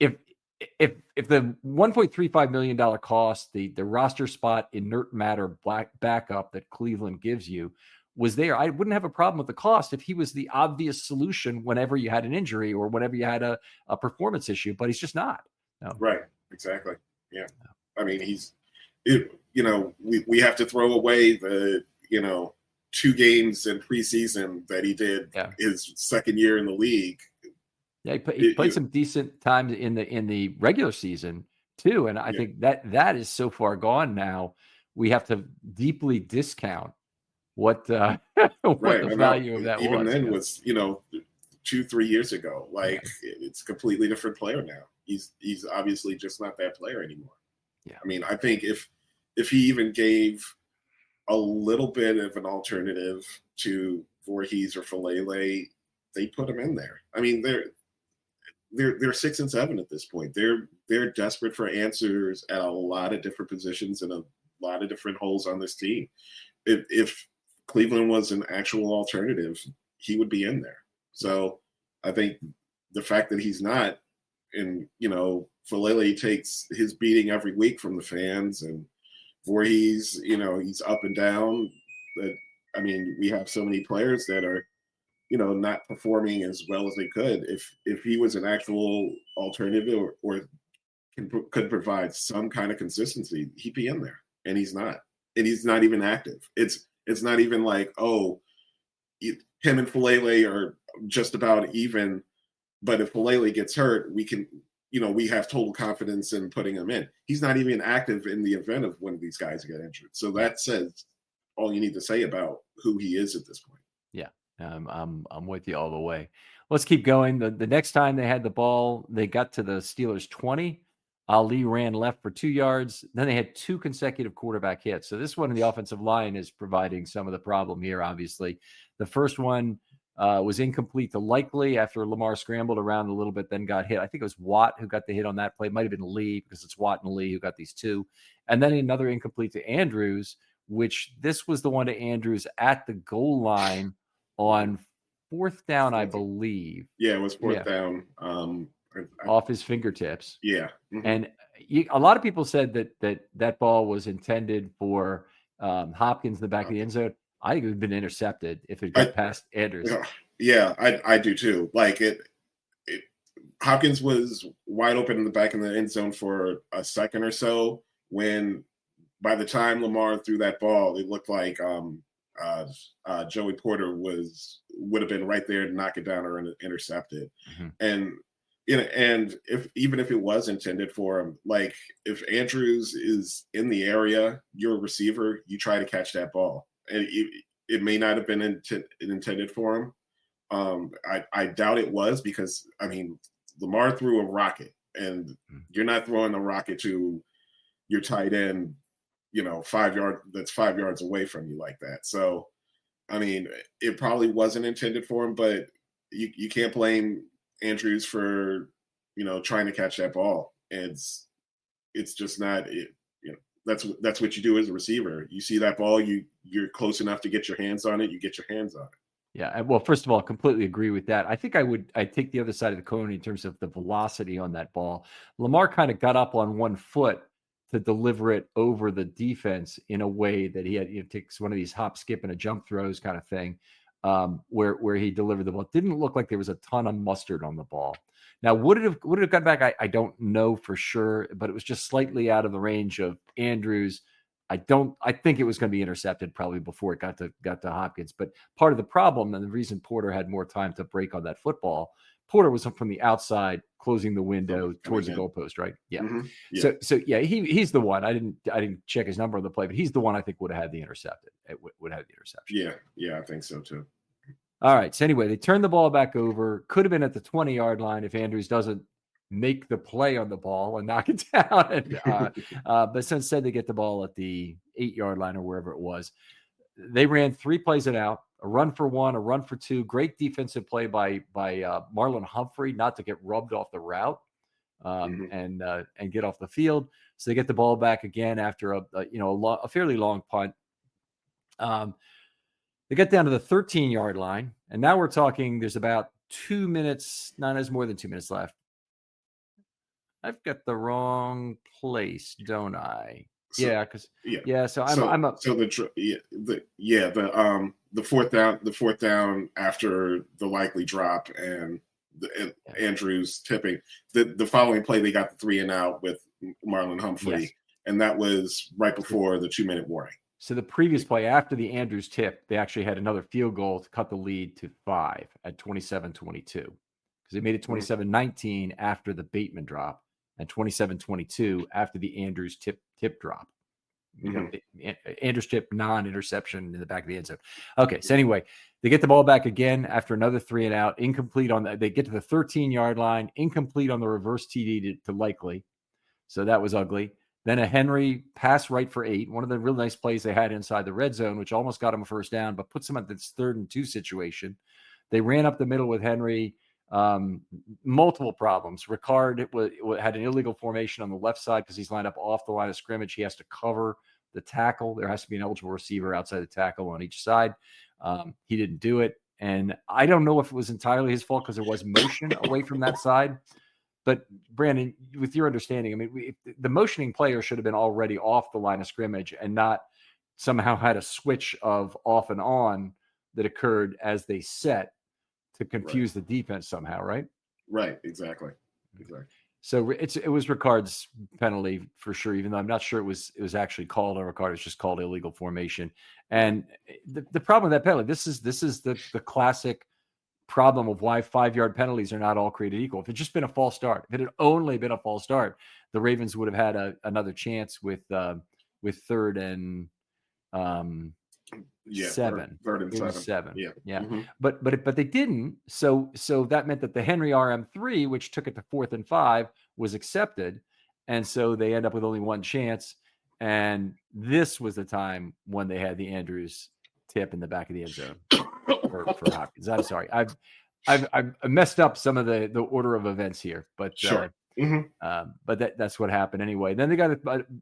if the $1.35 million cost, the roster spot inert matter backup that Cleveland gives you was there, I wouldn't have a problem with the cost if he was the obvious solution whenever you had an injury or whenever you had a performance issue, but he's just not. No. Right. Exactly. Yeah. I mean, we have to throw away the, 2 games in preseason that he did his second year in the league. Yeah, he played some decent times in the regular season too, and I think that is so far gone now. We have to deeply discount what the value of that was. Even then was 2-3 years ago. Like, it's a completely different player now. He's obviously just not that player anymore. Yeah, I mean, I think if he even gave a little bit of an alternative to Voorhees or Filele, they put him in there. I mean, they're 6 and 7 at this point. They're desperate for answers at a lot of different positions and a lot of different holes on this team. If Cleveland was an actual alternative, he would be in there. So I think the fact that he's not, and Filele takes his beating every week from the fans, and Voorhees, he's up and down. That, I mean, we have so many players that are, not performing as well as they could. If he was an actual alternative or could provide some kind of consistency, he'd be in there. And he's not. And he's not even active. It's not even like, him and Filele are just about even. But if Filele gets hurt, we can, we have total confidence in putting him in. He's not even active in the event of one of these guys get injured. So that says all you need to say about who he is at this point. Yeah, I'm with you all the way. Let's keep going. The next time they had the ball, they got to the Steelers 20. Ali ran left for 2 yards. Then they had 2 consecutive quarterback hits. So this one in the offensive line is providing some of the problem here, obviously. The first one was incomplete to Likely after Lamar scrambled around a little bit, then got hit. I think it was Watt who got the hit on that play. It might have been Lee, because it's Watt and Lee who got these 2. And then another incomplete to Andrews, which this was the one to Andrews at the goal line on 4th down, I believe. Yeah, it was 4th down. Off his fingertips. Yeah. And a lot of people said that ball was intended for Hopkins in the back of the end zone. I think it would have been intercepted if it got past Andrews. Yeah, I do too. Like Hopkins was wide open in the back of the end zone for a second or so. When by the time Lamar threw that ball, it looked like Joey Porter would have been right there to knock it down or intercept it. And even if it was intended for him, like if Andrews is in the area, you're a receiver, you try to catch that ball. And it may not have been intended for him. I doubt it was, because I mean, Lamar threw a rocket, and you're not throwing a rocket to your tight end, 5 yards, that's 5 yards away from you like that. So, I mean, it probably wasn't intended for him, but you can't blame Andrews for, trying to catch that ball. It's just not it. That's what you do as a receiver. You see that ball, you're close enough to get your hands on it, you get your hands on it. Yeah, well, first of all, completely agree with that. I think I'd take the other side of the coin in terms of the velocity on that ball. Lamar kind of got up on one foot to deliver it over the defense in a way that he had, takes one of these hop, skip, and a jump throws kind of thing, where he delivered the ball. It didn't look like there was a ton of mustard on the ball. Now, would it have gotten back? I don't know for sure, but it was just slightly out of the range of Andrews. I think it was going to be intercepted probably before it got to Hopkins. But part of the problem, and the reason Porter had more time to break on that football, Porter was from the outside, closing the window towards the goalpost, right? Yeah. Yeah. So yeah, he's the one. I didn't check his number on the play, but he's the one I think would have had the intercepted. It would have the interception. Yeah, I think so too. All right. So anyway, they turned the ball back over. Could have been at the 20-yard line if Andrews doesn't make the play on the ball and knock it down. But instead they get the ball at the 8-yard line or wherever it was. They ran 3 plays and out, a run for 1, a run for 2. Great defensive play by Marlon Humphrey not to get rubbed off the route and get off the field. So they get the ball back again after a fairly long punt. They get down to the 13-yard line, and now we're talking. There's about 2 minutes. No, there's more than 2 minutes left. I've got the wrong place, don't I? So 4th down after the likely drop and Andrews tipping. The following play, they got the 3 and out with Marlon Humphrey, and that was right before the 2-minute warning. So the previous play after the Andrews tip, they actually had another field goal to cut the lead to 5 at 27-22, because they made it 27-19 after the Bateman drop and 27-22 after the Andrews tip drop. Andrews tip non-interception in the back of the end zone. Okay, so anyway, they get the ball back again after another 3 and out, incomplete on they get to the 13-yard line, incomplete on the reverse TD to Likely. So that was ugly. Then a Henry pass right for 8, one of the real nice plays they had inside the red zone, which almost got him a first down, but puts them at this 3rd and 2 situation. They ran up the middle with Henry. Multiple problems. Ricard had an illegal formation on the left side because he's lined up off the line of scrimmage. He has to cover the tackle. There has to be an eligible receiver outside the tackle on each side. He didn't do it. And I don't know if it was entirely his fault because there was motion away from that side. But Brandon, with your understanding, I mean, the motioning player should have been already off the line of scrimmage and not somehow had a switch of off and on that occurred as they set to confuse the defense somehow, right? Right, exactly. So it was Ricard's penalty for sure, even though I'm not sure it was actually called on Ricard. It's just called illegal formation. And the problem with that penalty, this is the classic problem of why 5-yard penalties are not all created equal. If it had just been a false start, if it had only been a false start, the Ravens would have had another chance with 3rd and 7. 3rd and 7. Yeah. But they didn't. So that meant that the Henry RM3, which took it to 4th and 5, was accepted, and so they end up with only one chance. And this was the time when they had the Andrews tip in the back of the end zone for Hopkins. I'm sorry, I've messed up some of the order of events here, but sure. But that's what happened anyway. Then they got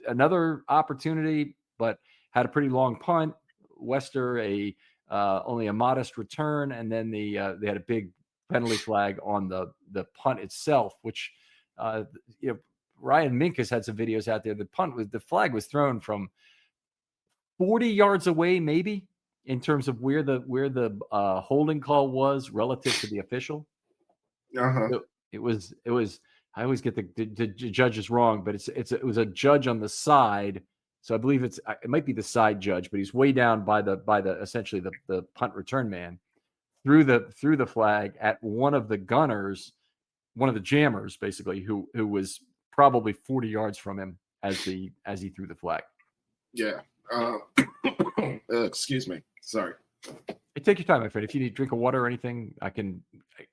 another opportunity, but had a pretty long punt. Wester only a modest return, and then they had a big penalty flag on the punt itself, which Ryan Mink has had some videos out there. The flag was thrown from 40 yards away, maybe, in terms of where the holding call was relative to the official. So it was. I always get the judges wrong, but it was a judge on the side. So I believe it might be the side judge, but he's way down by the essentially the punt return man, threw the flag at one of the gunners, one of the jammers, basically, who was probably 40 yards from him as he threw the flag. Yeah. Excuse me. Sorry. Hey, take your time, my friend. If you need a drink of water or anything, I can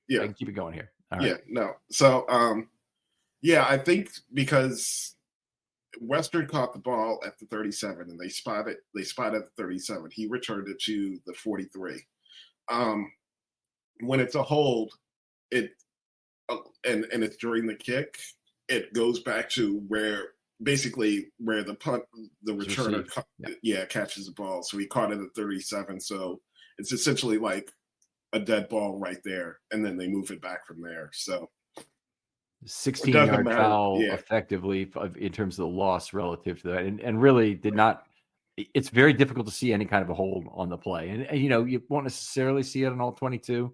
keep it going here. All right. Yeah. No. So I think because Western caught the ball at the 37 and they spotted the 37. He returned it to the 43. When it's a hold, and it's during the kick, it goes back to where the returner catches the ball. So he caught it at 37. So it's essentially like a dead ball right there, and then they move it back from there. So 16-yard foul effectively in terms of the loss relative to that, and really did not. It's very difficult to see any kind of a hold on the play, and you won't necessarily see it on all 22,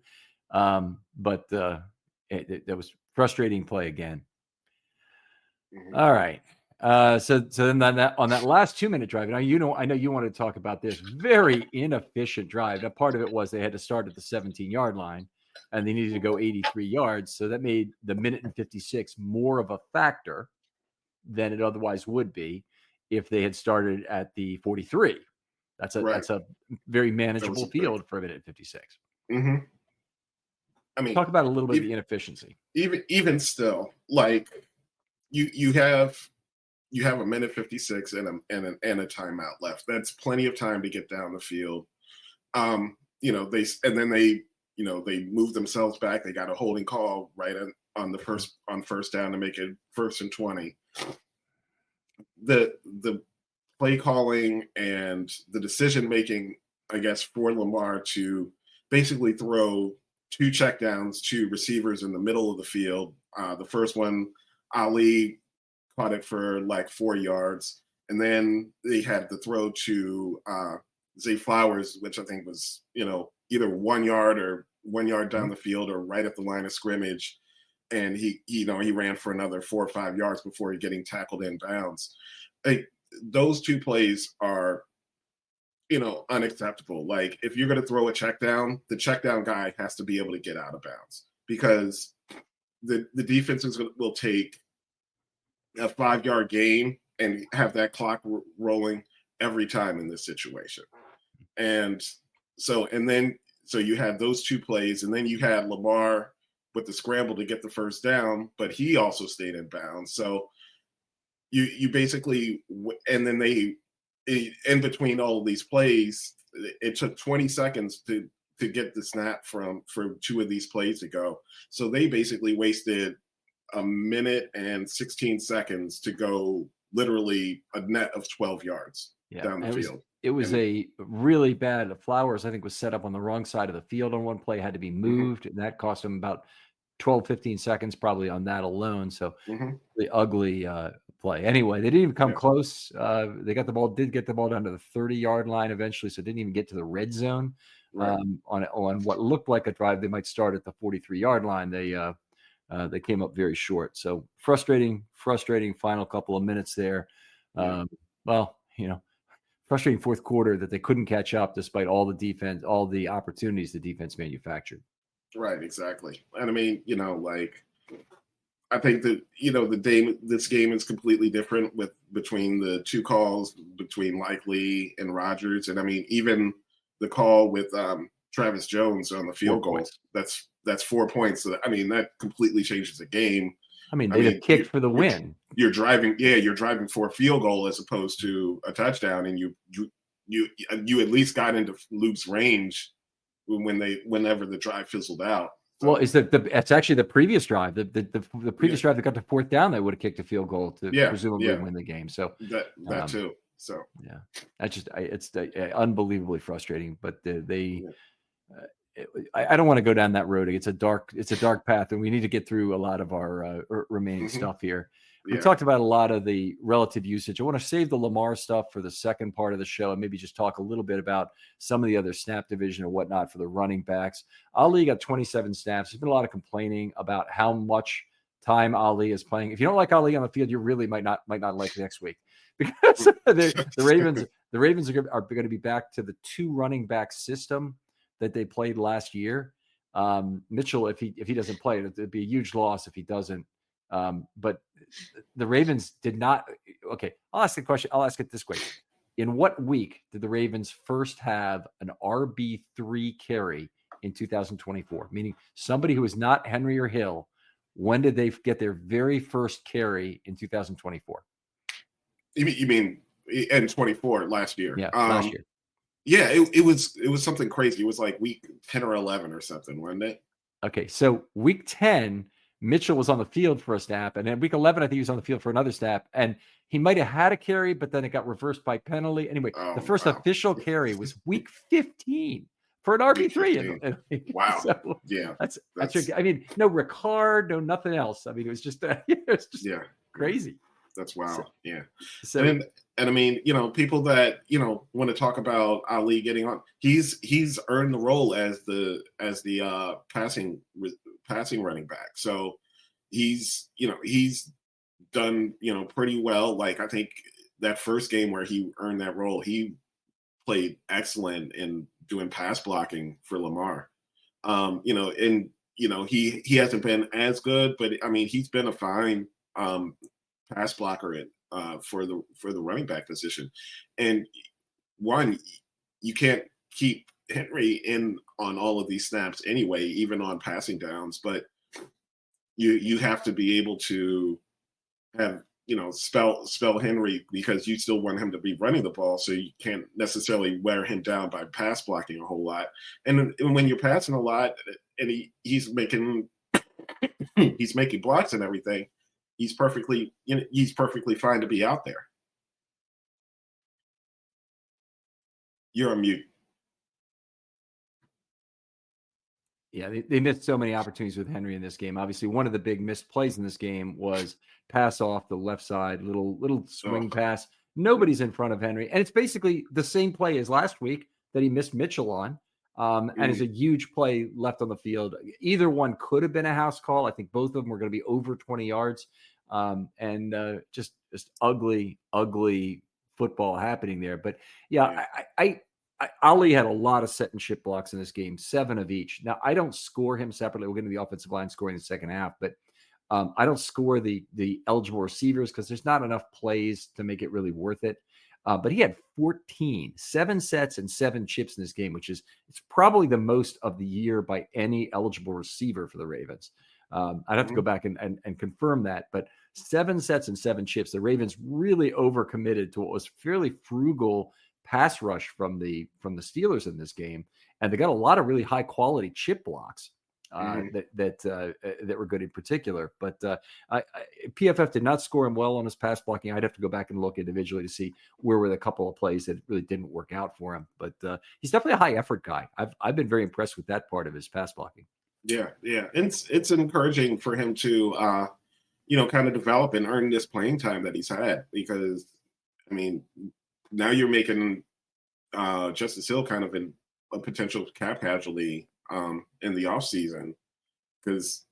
but it was frustrating play again. Mm-hmm. All right. So then on that last 2-minute drive, now I know you wanted to talk about this very inefficient drive. Now, part of it was they had to start at the 17-yard line, and they needed to go 83 yards. So that made the minute and 56 more of a factor than it otherwise would be if they had started at the 43. That's a very manageable field for a minute and 56. Mm-hmm. I mean, talk about a little bit of the inefficiency. Even still, like you have a minute 56 and a timeout left. That's plenty of time to get down the field. They move themselves back. They got a holding call right on first down to make it 1st and 20. The play calling and the decision making, I guess, for Lamar to basically throw 2 checkdowns to receivers in the middle of the field. The first one, Ali caught it for like 4 yards, and then they had the throw to Zay Flowers, which I think was either 1 yard or 1 yard down the field or right at the line of scrimmage, and he ran for another 4 or 5 yards before getting tackled in bounds. Those 2 plays are unacceptable. Like, if you're going to throw a check down, the check down guy has to be able to get out of bounds, because the defenses will take a 5-yard gain and have that clock rolling every time in this situation. And so you had those 2 plays, and then you had Lamar with the scramble to get the first down, but he also stayed in bounds. So you basically, and then in between all of these plays, it took 20 seconds to get the snap for 2 of these plays to go. So they basically wasted a minute and 16 seconds to go literally a net of 12 yards down the field. It was a really bad. Flowers, I think, was set up on the wrong side of the field on one play, had to be moved, and that cost him about 12, 15 seconds probably on that alone. So the ugly play. Anyway, they didn't even come close. They did get the ball down to the 30-yard line eventually, so it didn't even get to the red zone on what looked like a drive. They might start at the 43-yard line. They came up very short. So frustrating final couple of minutes there. Frustrating fourth quarter that they couldn't catch up despite all the opportunities the defense manufactured. Right, exactly. And I mean, I think that this game is completely different between the 2 calls between Likely and Rodgers. And I mean, even the call with Travis Jones on the field goal, that's 4 points. So, I mean, that completely changes the game. I mean, they'd have kicked for the win. You're driving for a field goal as opposed to a touchdown, and you at least got into Luke's range whenever the drive fizzled out. So, well, it's actually the previous drive. The previous drive that got to 4th down, they would have kicked a field goal to presumably win the game. So that too. So yeah, it's unbelievably frustrating. But I don't want to go down that road. It's a dark path, and we need to get through a lot of our remaining stuff here. We talked about a lot of the relative usage. I want to save the Lamar stuff for the second part of the show and maybe just talk a little bit about some of the other snap division and whatnot for the running backs. Ali got 27 snaps. There's been a lot of complaining about how much time Ali is playing. If you don't like Ali on the field, you really might not like next week, because the Ravens are going to be back to the 2 running back system that they played last year. Mitchell, if he doesn't play, it'd be a huge loss if he doesn't. But the Ravens did not. Okay, I'll ask the question. I'll ask it this way: in what week did the Ravens first have an RB3 carry in 2024? Meaning somebody who is not Henry or Hill. When did they get their very first carry in 2024? You mean in 24 last year? Yeah, last year. Yeah, it was something crazy. It was like week 10 or 11 or something, wasn't it? Okay, so week 10, Mitchell was on the field for a snap, and then week 11, I think he was on the field for another snap, and he might have had a carry, but then it got reversed by penalty. Anyway, the first official carry was week 15 for an RB3. Wow. So yeah. That's I mean, no Ricard, no nothing else. I mean, it was just crazy. That's wild. So, yeah. So and I mean, people that, want to talk about Ali getting on, he's earned the role as the passing running back. So he's done, pretty well. Like, I think that first game where he earned that role, he played excellent in doing pass blocking for Lamar. And he hasn't been as good, but I mean, he's been a fine pass blocker for the running back position. And one, you can't keep Henry in on all of these snaps anyway, even on passing downs, but you have to be able to have spell Henry, because you still want him to be running the ball, so you can't necessarily wear him down by pass blocking a whole lot. And when you're passing a lot and he's making blocks and everything, he's perfectly fine to be out there. You're on mute. Yeah, they missed so many opportunities with Henry in this game. Obviously, one of the big missed plays in this game was pass off the left side, little swing pass. Nobody's in front of Henry. And it's basically the same play as last week that he missed Mitchell on. And it's a huge play left on the field. Either one could have been a house call. I think both of them were going to be over 20 yards. And just ugly football happening there. But yeah, Ali had a lot of set and chip blocks in this game, 7 of each. Now, I don't score him separately. We'll get into the offensive line scoring in the second half, but I don't score the eligible receivers because there's not enough plays to make it really worth it. But he had 7 sets and 7 chips in this game, it's probably the most of the year by any eligible receiver for the Ravens. I'd have to go back and confirm that, but 7 sets and 7 chips. The Ravens really overcommitted to what was fairly frugal pass rush from the Steelers in this game, and they got a lot of really high quality chip blocks that were good in particular. But PFF did not score him well on his pass blocking. I'd have to go back and look individually to see where were the couple of plays that really didn't work out for him. But he's definitely a high effort guy. I've been very impressed with that part of his pass blocking. Yeah. It's encouraging for him to kind of develop and earn this playing time that he's had, because I mean, now you're making Justice Hill kind of a potential cap casualty in the offseason, because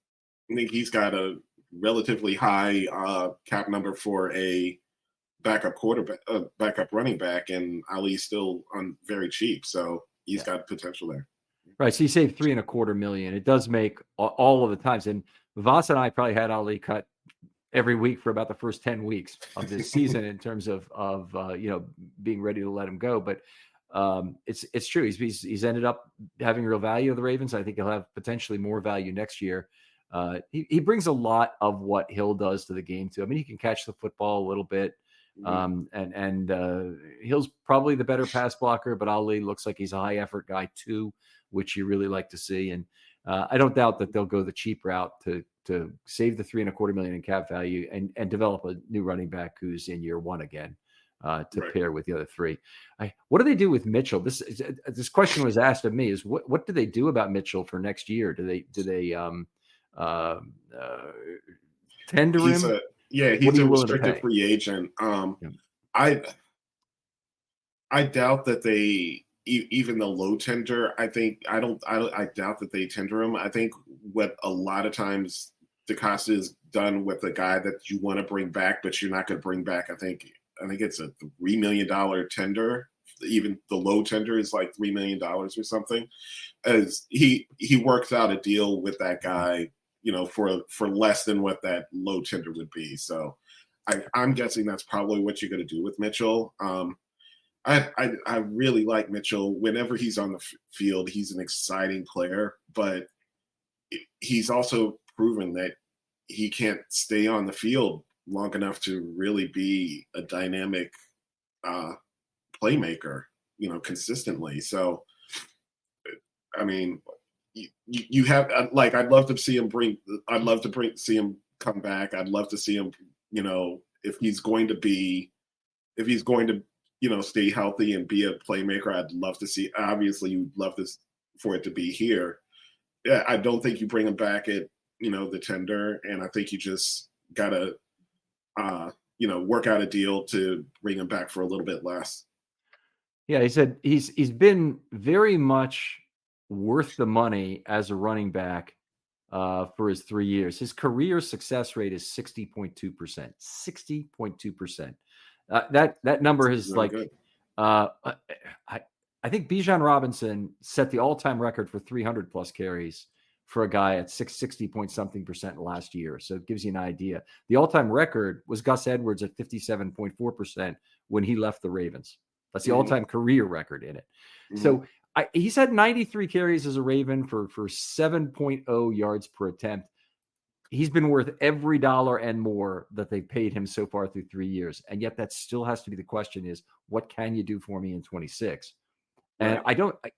I think he's got a relatively high cap number for a backup running back, and Ali's still very cheap, so he's got potential there. Right, so you save $3.25 million. It does make all of the times, and Voss and I probably had Ali cut every week for about the first 10 weeks of this season in terms of being ready to let him go. But it's true. He's ended up having real value of the Ravens. I think he'll have potentially more value next year. He brings a lot of what Hill does to the game too. I mean, he can catch the football a little bit. And Hill's probably the better pass blocker, but Ali looks like he's a high effort guy too, which you really like to see. And I don't doubt that they'll go the cheap route to save the $3.25 million in cap value and develop a new running back who's in year 1 again. to pair with the other three. What do they do with Mitchell? This question was asked of me: is what do they do about Mitchell for next year? Do they tender him? He's a restricted free agent. I doubt that they even the low tender. I doubt that they tender him. I think what a lot of times DeCosta is done with a guy that you want to bring back, but you're not going to bring back. I think it's a $3 million tender. Even the low tender is like $3 million or something. As he works out a deal with that guy, for less than what that low tender would be. So I'm guessing that's probably what you're going to do with Mitchell. I really like Mitchell. Whenever he's on the field, he's an exciting player, but he's also proven that he can't stay on the field long enough to really be a dynamic playmaker, consistently. So, I mean, you have I'd love to see him see him come back. I'd love to see him, if he's going to stay healthy and be a playmaker. I'd love to see. Obviously, you'd love for it to be here. Yeah, I don't think you bring him back at the tender, and I think you just gotta work out a deal to bring him back for a little bit less. Yeah, he said he's been very much worth the money as a running back for his 3 years. His career success rate is 60.2%. 60.2%. That number is like I think Bijan Robinson set the all-time record for 300 plus carries for a guy at 60 point something percent last year. So it gives you an idea. The all-time record was Gus Edwards at 57.4% when he left the Ravens. That's the all-time career record in it. So he's had 93 carries as a Raven for 7.0 yards per attempt. He's been worth every dollar and more that they've paid him so far through 3 years. And yet that still has to be the question is, what can you do for me in 26? And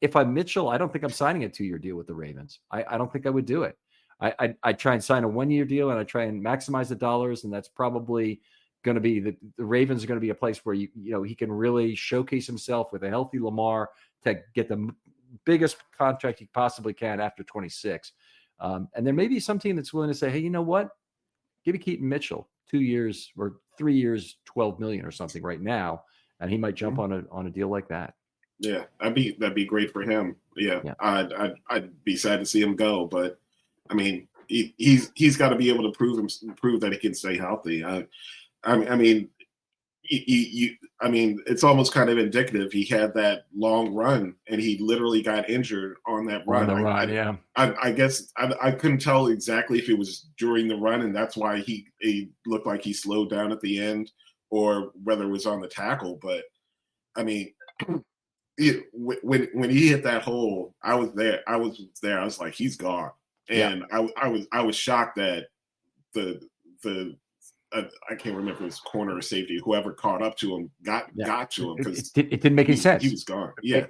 if I'm Mitchell, I don't think I'm signing a 2-year deal with the Ravens. I don't think I would do it. I try and sign a 1-year deal and I try and maximize the dollars. And that's probably going to be the Ravens are going to be a place where he can really showcase himself with a healthy Lamar to get the biggest contract he possibly can after 26. And there may be some team that's willing to say, hey, you know what? Give me Keaton Mitchell 2 years or 3 years, $12 million or something right now. And he might jump on a deal like that. Yeah, that'd be great for him. Yeah. I'd be sad to see him go, but I mean, he's got to be able to prove that he can stay healthy. I mean, it's almost kind of indicative. He had that long run, and he literally got injured on that run. I guess I couldn't tell exactly if it was during the run, and that's why he looked like he slowed down at the end, or whether it was on the tackle. But I mean, when he hit that hole, I was there. I was like, he's gone, and I was shocked that the I can't remember if it was corner or safety, whoever caught up to him got to him, because it didn't make any sense. He was gone. Yeah.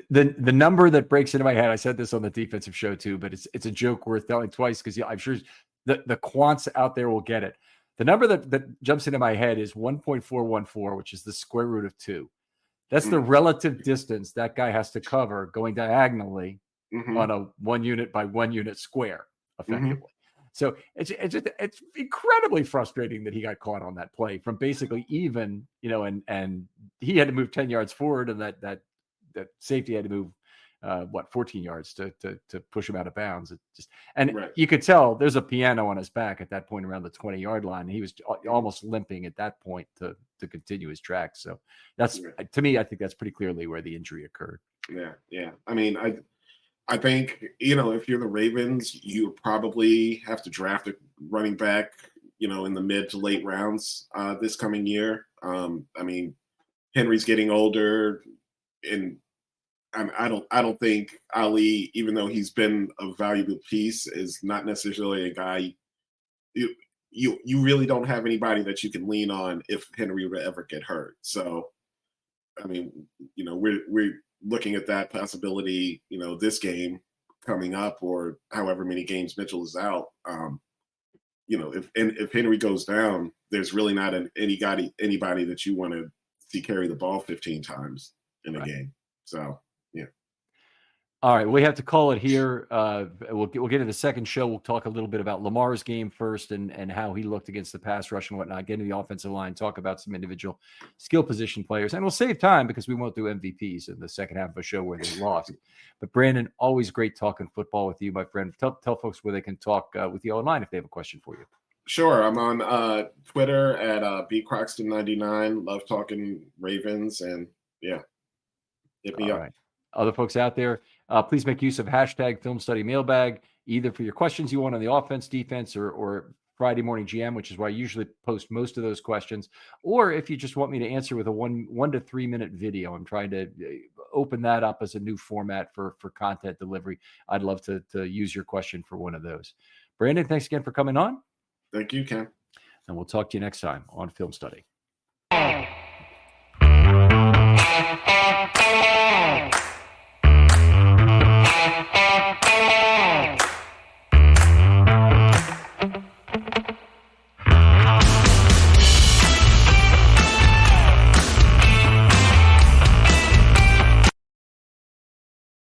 The number that breaks into my head, I said this on the defensive show too, but it's a joke worth telling twice because I'm sure the quants out there will get it. The number that jumps into my head is 1.414, which is the square root of 2. That's the relative distance that guy has to cover going diagonally on a 1 unit by 1 unit square, effectively. So it's incredibly frustrating that he got caught on that play from basically even, and he had to move 10 yards forward, and that safety had to move 14 yards to push him out of bounds. You could tell there's a piano on his back at that point around the 20-yard line. He was almost limping at that point to continue his track. So that's to me, I think that's pretty clearly where the injury occurred. Yeah. I mean, I think, if you're the Ravens, you probably have to draft a running back, in the mid to late rounds this coming year. I mean, Henry's getting older, and I don't think Ali, even though he's been a valuable piece, is not necessarily a guy. You really don't have anybody that you can lean on if Henry would ever get hurt. So, I mean, we're looking at that possibility, this game coming up, or however many games Mitchell is out. If Henry goes down, there's really not anybody that you want to he carry the ball 15 times in a game. So, yeah. All right, we have to call it here. We'll get to the second show. We'll talk a little bit about Lamar's game first and how he looked against the pass rush and whatnot. Get into the offensive line, talk about some individual skill position players, and we'll save time because we won't do MVPs in the second half of a show where they lost. But Brandon, always great talking football with you, my friend. Tell folks where they can talk with you online if they have a question for you. Sure, I'm on Twitter at bcroxton99. Love talking Ravens, and yeah, hit me up. Right. Other folks out there, please make use of hashtag Filmstudy Mailbag, either for your questions you want on the offense, defense, or Friday Morning GM, which is where I usually post most of those questions, or if you just want me to answer with a 1 to 3 minute video. I'm trying to open that up as a new format for content delivery. I'd love to use your question for one of those. Brandon, thanks again for coming on. Thank you, Ken. And we'll talk to you next time on Film Study.